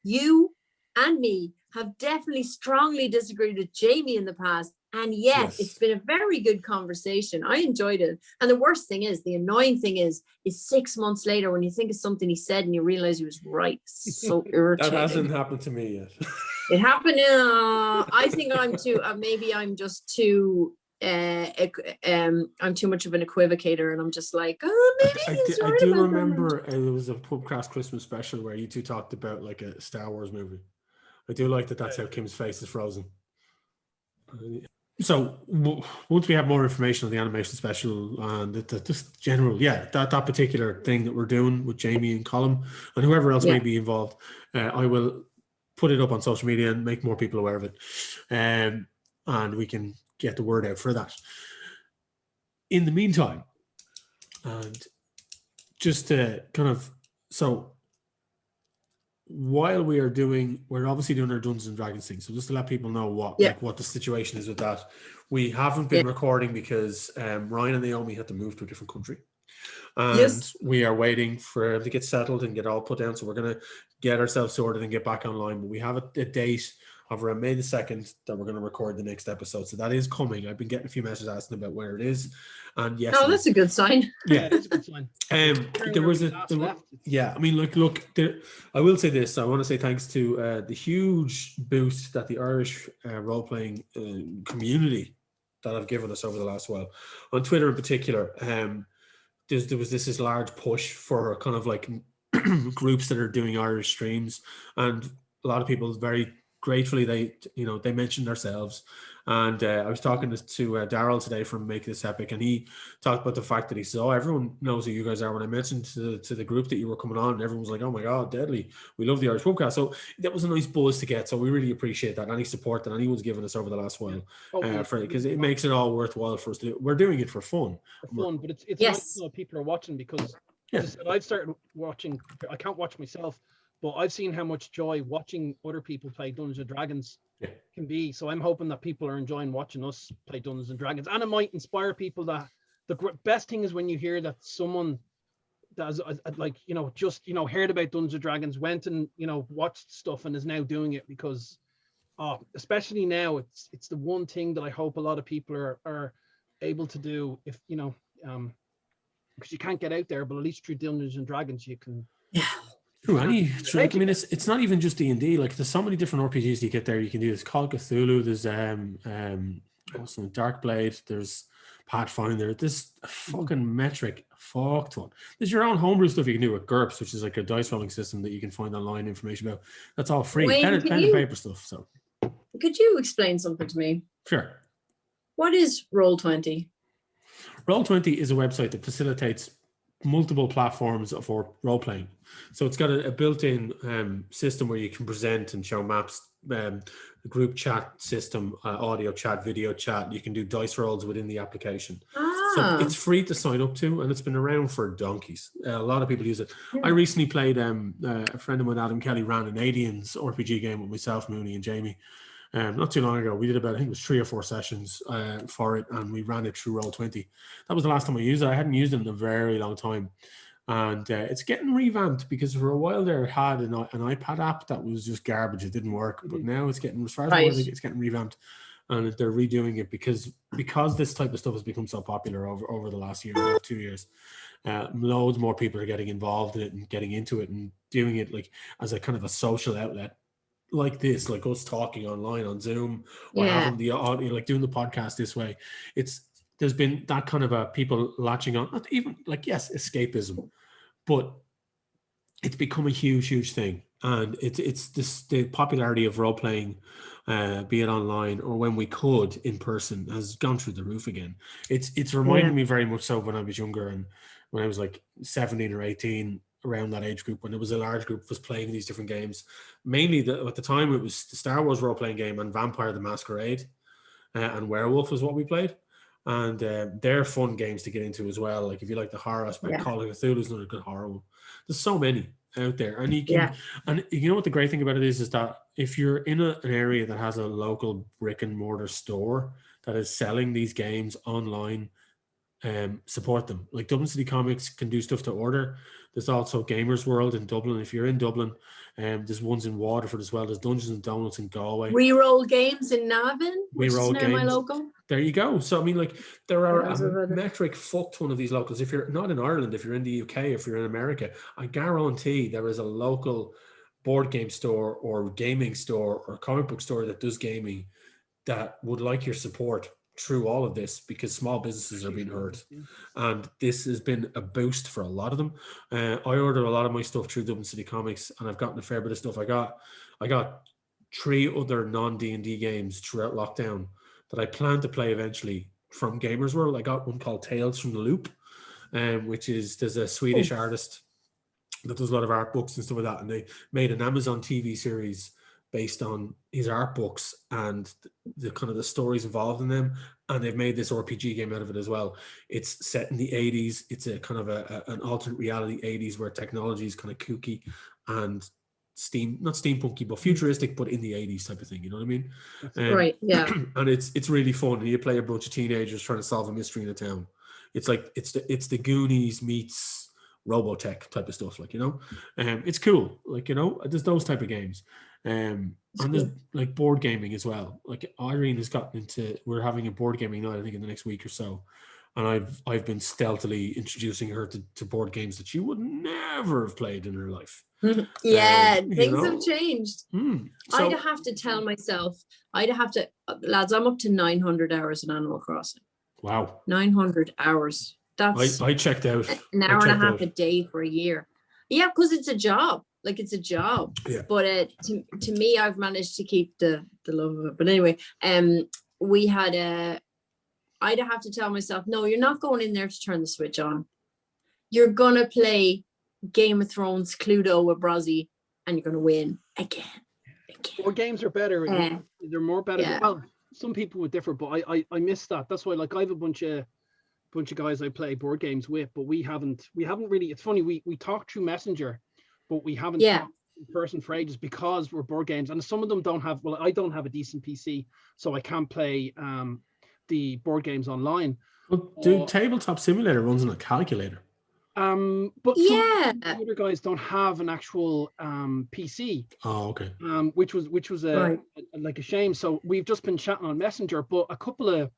you and me have definitely strongly disagreed with Jamie in the past. And yet It's been a very good conversation. I enjoyed it. And the annoying thing is 6 months later, when you think of something he said and you realize he was right. So irritating. That hasn't happened to me yet. It happened. I think I'm too, maybe I'm just too, I'm too much of an equivocator, and I'm just like, maybe I do remember there was a Pubcast Christmas special where you two talked about like a Star Wars movie. I do like that's how Kim's face is frozen. So once we have more information on the animation special and just general, that particular thing that we're doing with Jamie and Colin and whoever else may be involved, I will put it up on social media and make more people aware of it, and we can get the word out for that. In the meantime, and just to while we're obviously doing our Dungeons and Dragons thing, so just to let people know what the situation is with that, we haven't been recording because Ryan and Naomi had to move to a different country, and we are waiting for them to get settled and get all put down. So we're going to get ourselves sorted and get back online. But we have a date of around May the 2nd that we're going to record the next episode. So that is coming. I've been getting a few messages asking about where it is. And yes. Oh, that's a good sign. Yeah. It's a good sign. I mean, look, I will say this. I want to say thanks to the huge boost that the Irish role-playing community that have given us over the last while. On Twitter in particular, there was this large push for kind of like groups that are doing Irish streams. And a lot of people very gratefully, they mentioned ourselves. And I was talking to Daryl today from Make This Epic, and he talked about the fact that he said, everyone knows who you guys are. When I mentioned to the group that you were coming on, everyone was like, oh my God, deadly. We love the Irish Pubcast. So that was a nice buzz to get. So we really appreciate that. Any support that anyone's given us over the last while, because it makes it all worthwhile for us to do. We're doing it for fun. But it's nice to know people are watching, because I've started watching. I can't watch myself, but I've seen how much joy watching other people play Dungeons and Dragons can be. So I'm hoping that people are enjoying watching us play Dungeons and Dragons, and it might inspire people. That the best thing is when you hear that someone does heard about Dungeons and Dragons, went and watched stuff and is now doing it, because especially now it's the one thing that I hope a lot of people are able to do, if because you can't get out there, but at least through Dungeons and Dragons you can. True, I mean, it's not even just D&D. Like, there's so many different RPGs you get there. You can do this Call of Cthulhu. There's also Darkblade. There's Pathfinder. There's a fucking metric fucked one. There's your own homebrew stuff you can do with GURPS, which is like a dice rolling system that you can find online information about. That's all free. Wayne, pen and paper stuff. So, could you explain something to me? Sure. What is Roll20? Roll20 is a website that facilitates multiple platforms for role playing. So it's got a built-in system where you can present and show maps, the group chat system, audio chat, video chat. You can do dice rolls within the application. So it's free to sign up to, and it's been around for donkeys. A lot of people use it. I recently played, a friend of mine, Adam Kelly, ran an Aliens RPG game with myself, Mooney, and Jamie. Not too long ago. We did about, I think it was 3 or 4 sessions for it, and we ran it through Roll20. That was the last time I used it. I hadn't used it in a very long time. And it's getting revamped because for a while there it had an iPad app that was just garbage. It didn't work, but now it's getting, as far as I'm aware, it's getting revamped, and they're redoing it because this type of stuff has become so popular over the last year and a half, 2 years. Loads more people are getting involved in it and getting into it and doing it like as a kind of a social outlet, like this, like us talking online on Zoom or having the audio, like doing the podcast this way. There's been that kind of a people latching on, not even like, yes, escapism, but it's become a huge thing. And it's this, the popularity of role playing, be it online or when we could in person, has gone through the roof again. It's reminded me very much so when I was younger and when I was like 17 or 18, around that age group, when there was a large group was playing these different games. Mainly at the time it was the Star Wars role playing game and Vampire the Masquerade, and Werewolf was what we played. And they're fun games to get into as well. Like if you like the horror aspect, Call of Cthulhu is another good horror one. There's so many out there, and you can. And you know what the great thing about it is that if you're in an area that has a local brick and mortar store that is selling these games online, support them. Like Dublin City Comics can do stuff to order. There's also Gamers World in Dublin. If you're in Dublin, there's ones in Waterford as well. There's Dungeons and Donuts in Galway. Reroll Games in Navan, which is now my local. There you go. So I mean, like there are a metric fuck ton of these locals. If you're not in Ireland, if you're in the UK, if you're in America, I guarantee there is a local board game store or gaming store or comic book store that does gaming that would like your support through all of this, because small businesses are being hurt, and this has been a boost for a lot of them. I order a lot of my stuff through Dublin City Comics, and I've gotten a fair bit of stuff. I got 3 other non-D&D games throughout lockdown that I plan to play eventually from Gamers World. I got one called Tales from the Loop, which is, there's a Swedish artist that does a lot of art books and stuff like that, and they made an Amazon TV series based on his art books and the kind of the stories involved in them, and they've made this RPG game out of it as well. It's set in the 80s. It's a kind of an alternate reality 80s where technology is kind of kooky and not steampunky, but futuristic, but in the 80s type of thing. You know what I mean? Right. Yeah. And it's really fun. You play a bunch of teenagers trying to solve a mystery in a town. It's like it's the Goonies meets Robotech type of stuff, like, you know. It's cool, like, you know, there's those type of games. And there's like board gaming as well. Like Irene has gotten into, we're having a board gaming night, I think, in the next week or so, and I've been stealthily introducing her to board games that she would never have played in her life. Things have changed. So, I'd have to tell myself, lads, I'm up to 900 hours in Animal Crossing. Wow. 900 hours. That's I checked out an hour and a half a day for a year. Yeah, because it's a job. Like, it's a job. Yeah. But to me, I've managed to keep the love of it. But anyway, we had I'd have to tell myself, no, you're not going in there to turn the switch on. You're gonna play Game of Thrones Cluedo with Brozzy, and you're gonna win again. Board games are better. They're more better. Yeah. Well, some people would differ, but I miss that. That's why, like, I have a bunch of guys I play board games with, but we haven't really. It's funny, we talk through Messenger, but we haven't talked in person for ages because we're board games, and some of them don't have. Well, I don't have a decent PC, so I can't play the board games online. Well, dude, Tabletop Simulator runs on a calculator. But some other guys don't have an actual PC. Oh, okay. Which was a shame. So we've just been chatting on Messenger, but a couple of,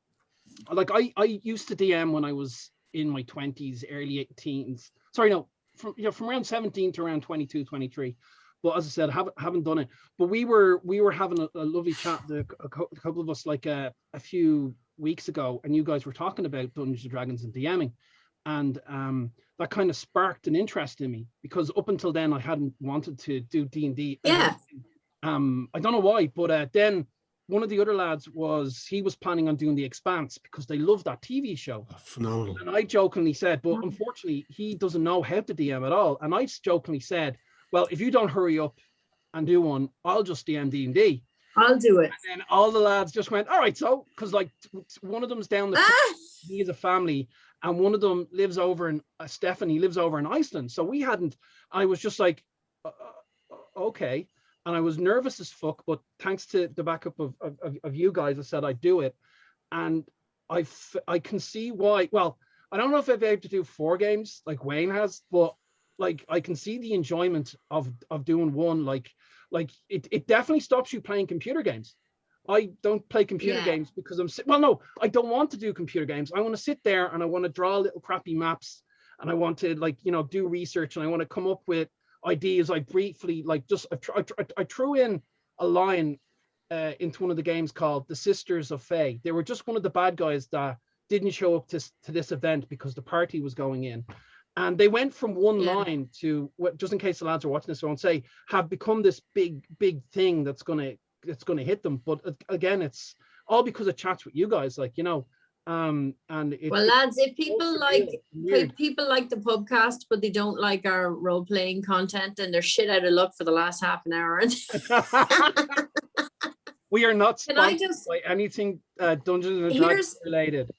like, I used to DM when I was in my 20s, early 18s. Sorry, no, from around 17 to around 22, 23. But as I said, haven't done it. But we were having a lovely chat, a couple of us, like a few weeks ago, and you guys were talking about Dungeons and Dragons and DMing, and that kind of sparked an interest in me, because up until then I hadn't wanted to do D&D. Yeah. I don't know why, but then one of the other lads was planning on doing The Expanse because they love that TV show. Oh, phenomenal. And I jokingly said, but unfortunately he doesn't know how to DM at all. And I jokingly said, well, if you don't hurry up and do one, I'll just DM D&D. I'll do it. And then all the lads just went, all right, so, because like one of them's down the he is a family, and one of them lives over in Stephanie lives over in Iceland. So I was just like, okay. And I was nervous as fuck, but thanks to the backup of you guys, I said I'd do it. And I can see why. Well, I don't know if I'd be able to do 4 games like Wayne has, but like I can see the enjoyment of doing one. Like it definitely stops you playing computer games. I don't play computer games because no, I don't want to do computer games. I want to sit there and I want to draw little crappy maps and I want to do research and I want to come up with ideas. I briefly I threw in a line into one of the games called The Sisters of Fae. They were just one of the bad guys that didn't show up to this event because the party was going in. And they went from one line to, just in case the lads are watching this, I won't say, have become this big thing that's gonna hit them. But again, it's all because of chats with you guys, lads, if people like the podcast, but they don't like our role playing content, then they're shit out of luck for the last half an hour. We are not sponsored by anything Dungeons and Dragons related.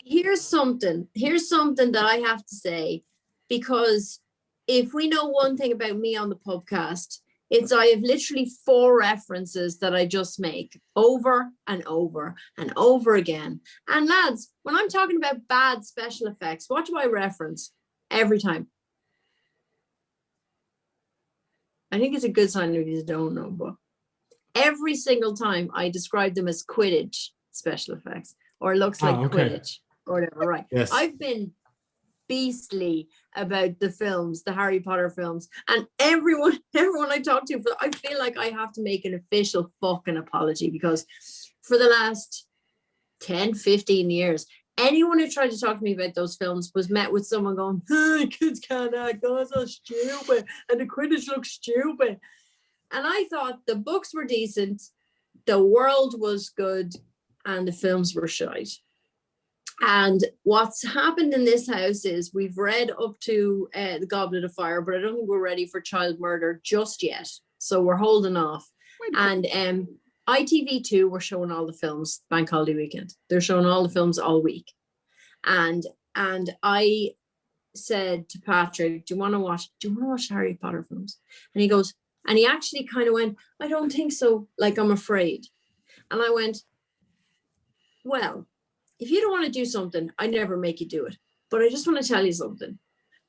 Here's something that I have to say, because if we know one thing about me on the podcast, it's I have literally 4 references that I just make over and over and over again. And lads, when I'm talking about bad special effects, what do I reference every time? I think it's a good sign if you don't know, but every single time I describe them as Quidditch special effects, or it looks like Quidditch or whatever, right? Yes. I've been beastly about the films, the Harry Potter films, and everyone I talk to, I feel like I have to make an official fucking apology, because for the last 10, 15 years, anyone who tried to talk to me about those films was met with someone going, hey, kids can't act, that's so stupid, and the Quidditch looks stupid. And I thought the books were decent, the world was good, and the films were shite. And what's happened in this house is we've read up to the Goblet of Fire, but I don't think we're ready for child murder just yet. So we're holding off. And ITV2 were showing all the films bank holiday weekend. They're showing all the films all week. And I said to Patrick, do you want to watch Harry Potter films? And he goes, and he actually kind of went, I don't think so. Like, I'm afraid. And I went, well, if you don't want to do something, I never make you do it. But I just want to tell you something.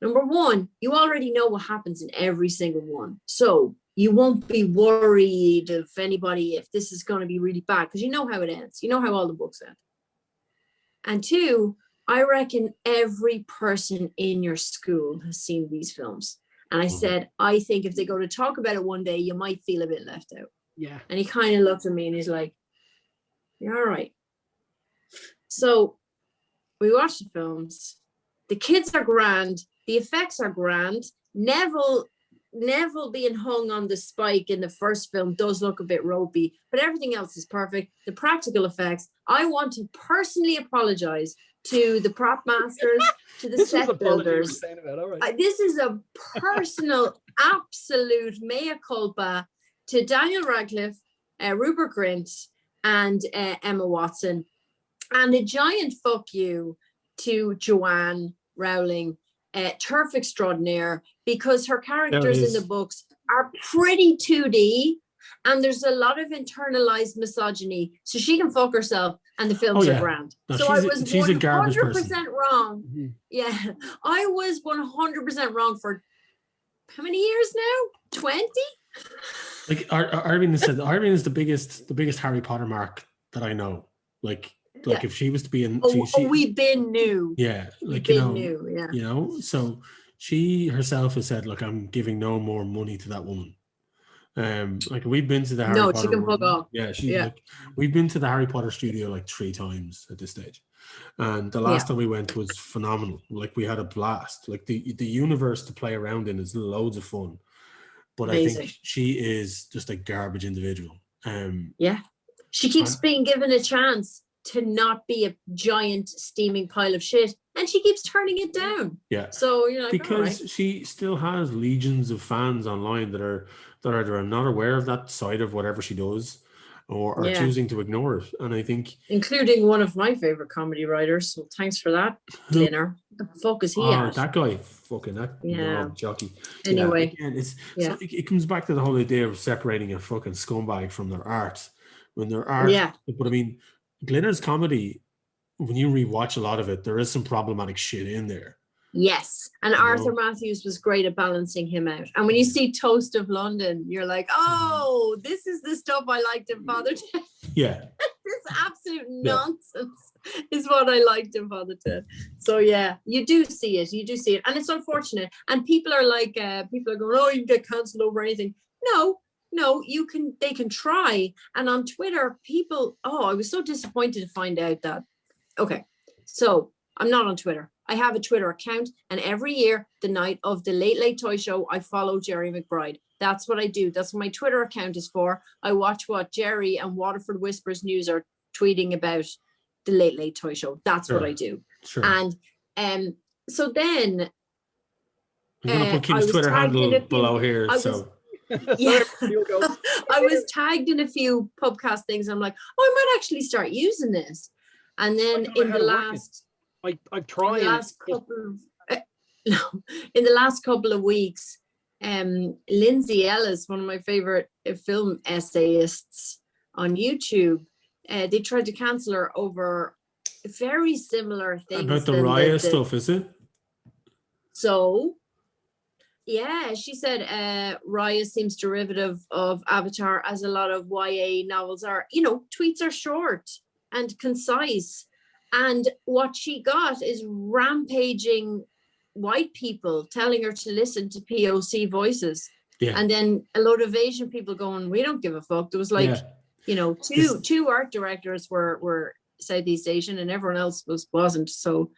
Number one, you already know what happens in every single one. So you won't be worried if this is going to be really bad, because you know how it ends. You know how all the books end. And 2, I reckon every person in your school has seen these films. And I said, I think if they go to talk about it one day, you might feel a bit left out. Yeah. And he kind of looked at me and he's like, you're all right. So we watched the films. The kids are grand. The effects are grand. Neville being hung on the spike in the first film does look a bit ropey, but everything else is perfect. The practical effects. I want to personally apologize to the prop masters, to the set builders. This is a personal, absolute mea culpa to Daniel Radcliffe, Rupert Grint, and Emma Watson. And a giant fuck you to Joanne Rowling, turf extraordinaire, because her characters in the books are pretty 2D, and there's a lot of internalized misogyny. So she can fuck herself, and the films are grand. No, so I was 100% wrong. Mm-hmm. Yeah, I was 100% wrong for how many years now? 20? Like Arvin said, Arvin is the biggest Harry Potter mark that I know. Like if she was to be in, we've been new. Yeah, like so she herself has said, "Look, I'm giving no more money to that woman." Like we've been to the Harry Potter. No, she can fuck off. Yeah, like we've been to the Harry Potter studio like 3 times at this stage, and the last time we went was phenomenal. Like we had a blast. Like the universe to play around in is loads of fun, but amazing. I think she is just a garbage individual. She keeps being given a chance to not be a giant steaming pile of shit, and she keeps turning it down. Yeah. So you're like, because she still has legions of fans online that are either not aware of that side of whatever she does, or are choosing to ignore it. And I think, including one of my favorite comedy writers. So thanks for that, Glinner. The fuck is he at? That guy, fucking that jockey. Anyway, again, so it comes back to the whole idea of separating a fucking scumbag from their art. When their art, but I mean, Glinner's comedy when you rewatch a lot of it, there is some problematic shit in there. Yes. And Arthur Matthews was great at balancing him out. And when you see Toast of London, you're like, oh, this is the stuff I liked in Father Ted. Yeah. This absolute nonsense is what I liked in Father Ted. So yeah, you do see it. You do see it. And it's unfortunate. And people are like, people are going, oh, you can get cancelled over anything. No, they can try. And on Twitter, people, I was so disappointed to find out that, okay, so I'm not on Twitter. I have a Twitter account, and every year, the night of the Late Late Toy Show, I follow Jerry McBride. That's what I do. That's what my Twitter account is for. I watch what Jerry and Waterford Whispers News are tweeting about the Late Late Toy Show. That's what I do. Sure. And so then I'm going to put Kim's Twitter handle below here. Yeah, I was tagged in a few Pubcast things. I'm like, I might actually start using this. And then in the last... I've tried. In the last couple of weeks, Lindsay Ellis, one of my favorite film essayists on YouTube, they tried to cancel her over very similar things. About the Raya stuff, is it? So, yeah, she said Raya seems derivative of Avatar, as a lot of YA novels are. Tweets are short and concise. And what she got is rampaging white people telling her to listen to POC voices. Yeah. And then a load of Asian people going, we don't give a fuck. There was like, two art directors were Southeast Asian and everyone else wasn't. So,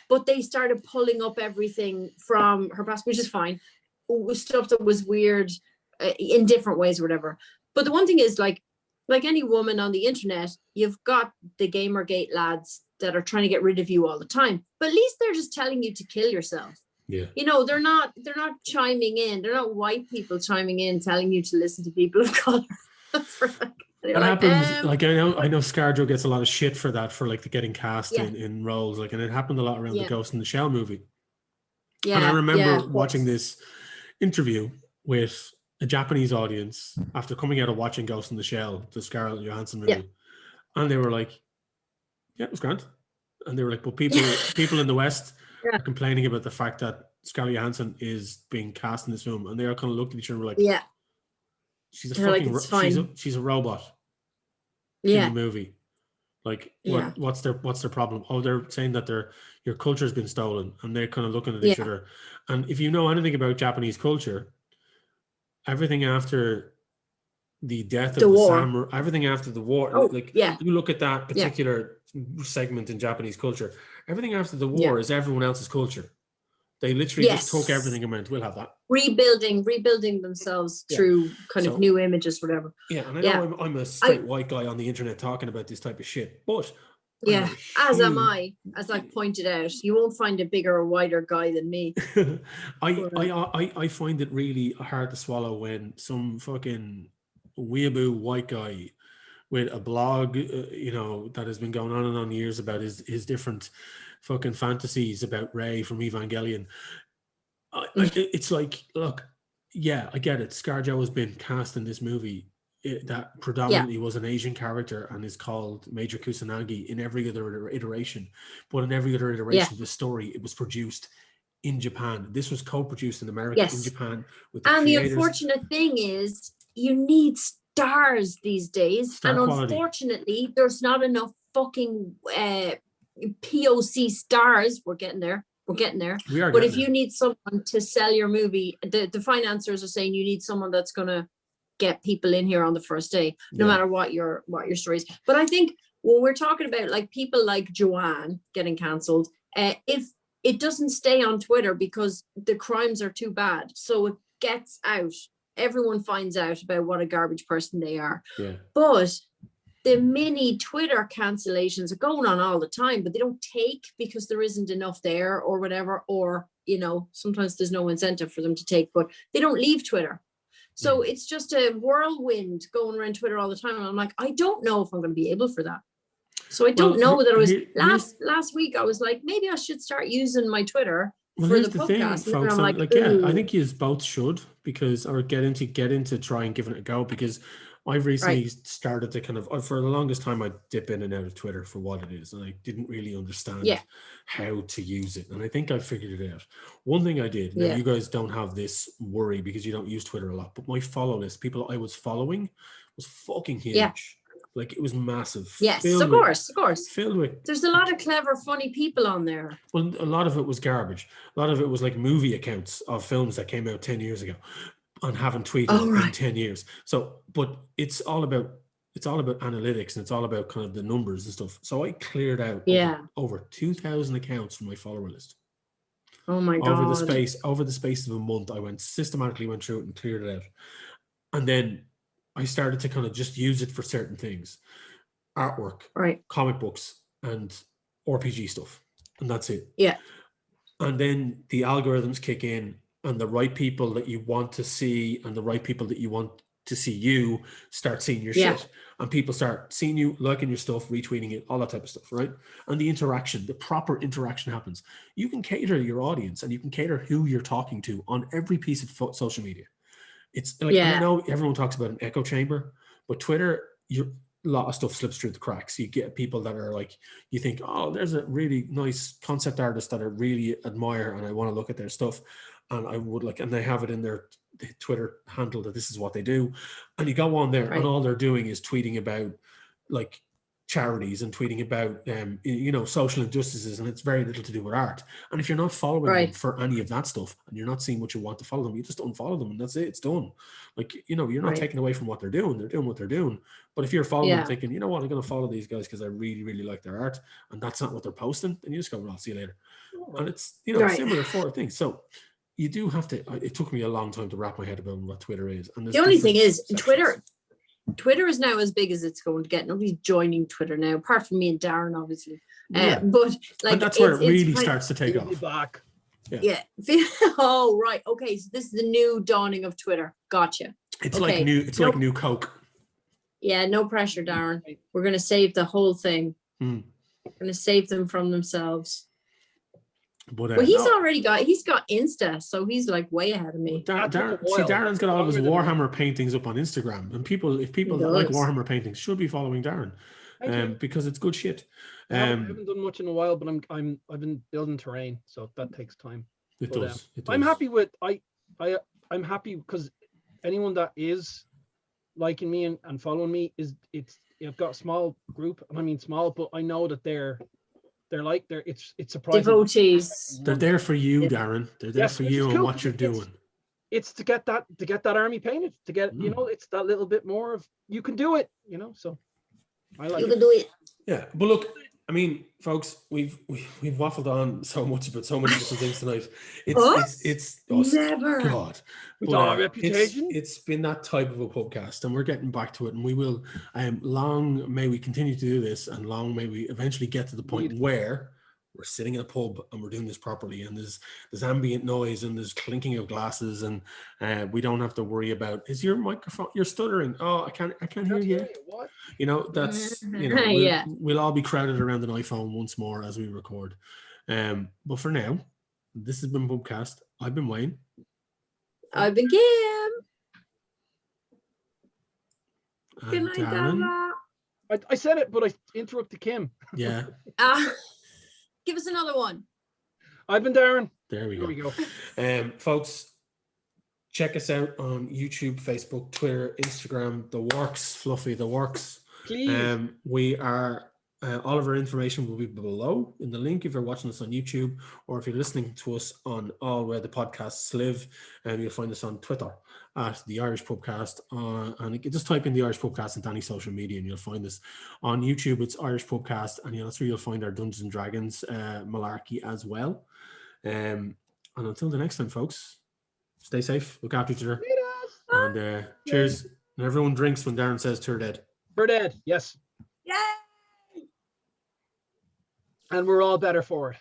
but they started pulling up everything from her past, which is fine. Stuff that was weird in different ways or whatever. But the one thing is like any woman on the internet, you've got the Gamergate lads that are trying to get rid of you all the time. But at least they're just telling you to kill yourself. Yeah. They're not chiming in. They're not white people chiming in, telling you to listen to people of color. That happens. Like I know ScarJo gets a lot of shit for that, for like the getting cast in roles. Like, and it happened a lot around the Ghost in the Shell movie. Yeah. And I remember watching this interview with a Japanese audience after coming out of watching Ghost in the Shell, the Scarlett Johansson movie, and they were like, "Yeah, it was grand," and they were like, "But people in the West are complaining about the fact that Scarlett Johansson is being cast in this film," and they all kind of looked at each other and were like, "Yeah, she's a fucking she's a robot in the movie. Like, what's their problem? Oh, they're saying that your culture's been stolen," and they're kind of looking at each other. And if you know anything about Japanese culture, everything after the death of the samurai, everything after the war, you look at that particular segment in Japanese culture, everything after the war is everyone else's culture. They literally just took everything and went, we'll have that. Rebuilding themselves through kind of new images, whatever. Yeah, and I know I'm a straight white guy on the internet talking about this type of shit, but as am I, as I've pointed out. You won't find a bigger or wider guy than me. I find it really hard to swallow when some fucking weeaboo white guy with a blog, that has been going on and on years about his different fucking fantasies about Rey from Evangelion. It's like, look, I get it. ScarJo has been cast in this movie that predominantly was an Asian character and is called Major Kusanagi in every other iteration. But in every other iteration of the story, it was produced in Japan. This was co-produced in America, in Japan. With the creators. The unfortunate thing is, you need stars these days. And unfortunately, there's not enough fucking POC stars. We're getting there. But if you need someone to sell your movie, the financiers are saying you need someone that's going to get people in here on the first day, no matter what your story is. But I think when we're talking about like people like Joanne getting cancelled, if it doesn't stay on Twitter because the crimes are too bad, so it gets out, everyone finds out about what a garbage person they are. But the mini Twitter cancellations are going on all the time, but they don't take because there isn't enough there or whatever, or sometimes there's no incentive for them to take, but they don't leave Twitter. So it's just a whirlwind going around Twitter all the time. And I'm like, I don't know if I'm going to be able for that. So I don't know that I was last week. I was like, maybe I should start using my Twitter for the podcast. Thing, folks, I think you both should, because or get into try and giving it a go, because I've recently started to kind of, for the longest time, I dip in and out of Twitter for what it is, and I didn't really understand how to use it. And I think I figured it out. One thing I did, now you guys don't have this worry because you don't use Twitter a lot, but my follow list, people I was following, was fucking huge. Yeah. Like, it was massive. Yes, of course. Filled with. There's a lot of clever, funny people on there. Well, a lot of it was garbage. A lot of it was like movie accounts of films that came out 10 years ago and haven't tweeted in 10 years. So, but it's all about analytics, and it's all about kind of the numbers and stuff. So I cleared out over 2,000 accounts from my follower list. Oh my God. Over the space of a month, I systematically went through it and cleared it out. And then I started to kind of just use it for certain things. Artwork, comic books, and RPG stuff. And that's it. Yeah. And then the algorithms kick in, and the right people that you want to see and the right people that you want to see you start seeing your shit. And people start seeing you, liking your stuff, retweeting it, all that type of stuff, right? And the proper interaction happens. You can cater your audience, and you can cater who you're talking to on every piece of social media. It's like, I know everyone talks about an echo chamber, but Twitter, a lot of stuff slips through the cracks. You get people that are like, you think, oh, there's a really nice concept artist that I really admire and I want to look at their stuff. And I would like, and they have it in their Twitter handle that this is what they do. And you go on there and all they're doing is tweeting about like charities and tweeting about, social injustices, and it's very little to do with art. And if you're not following them for any of that stuff, and you're not seeing what you want to follow them, you just unfollow them, and that's it. It's done. Like, you're not taking away from what they're doing. They're doing what they're doing. But if you're following them thinking, you know what, I'm going to follow these guys because I really, really like their art, and that's not what they're posting, then you just go, well, I'll see you later. And it's, similar sort of things. So you do have to, it took me a long time to wrap my head around what Twitter is. And the only thing is, Twitter is now as big as it's going to get. Nobody's joining Twitter now, apart from me and Darren, obviously. But like, that's where it really starts to take off. Back. Yeah. Oh, right. Okay. So this is the new dawning of Twitter. Gotcha. It's like new. It's like new Coke. Yeah. No pressure, Darren. We're going to save the whole thing. We're going to save them from themselves. But he's got Insta, so he's like way ahead of me. Darren's got all of his Warhammer paintings up on Instagram, and if people that like Warhammer paintings should be following Darren, because it's good shit. I haven't done much in a while, but I've been building terrain, so that takes time. It does. I'm happy with I'm happy because anyone that is liking me and following me I've got a small group, and I mean small, but I know that they're it's surprising. Devotees. They're there for you, Darren. They're there for you and what you're doing. It's to get that army painted, to get it's that little bit more of you can do it, so I like you can do it. Yeah, but look, I mean, folks, we've waffled on so much about so many different things tonight. It's us. Never. God. With our reputation. It's been that type of a podcast, and we're getting back to it, and we will. Long may we continue to do this, and long may we eventually get to the point where we're sitting in a pub and we're doing this properly, and there's ambient noise and there's clinking of glasses, and we don't have to worry about, is your microphone, you're stuttering, oh I can't hear you. What? That's we'll all be crowded around an iPhone once more as we record. But for now, this has been Pubcast. I've been Wayne. I've been Kim. Good night, Darren. I said it, but I interrupted Kim. Yeah. Give us another one. I've been Darren. There we go. Folks, check us out on YouTube, Facebook, Twitter, Instagram, the works, Fluffy, the works. Please. We are, all of our information will be below in the link if you're watching us on YouTube, or if you're listening to us on all where the podcasts live, and you'll find us on Twitter at the Irish Pubcast, and you can just type in the Irish Pubcast into any social media and you'll find us. On YouTube, it's Irish Pubcast, and that's where you'll find our Dungeons and Dragons malarkey as well. And until the next time, folks, stay safe, look after each other, and cheers. And everyone drinks when Darren says "Tur dead." We're dead, yes. Yay! And we're all better for it.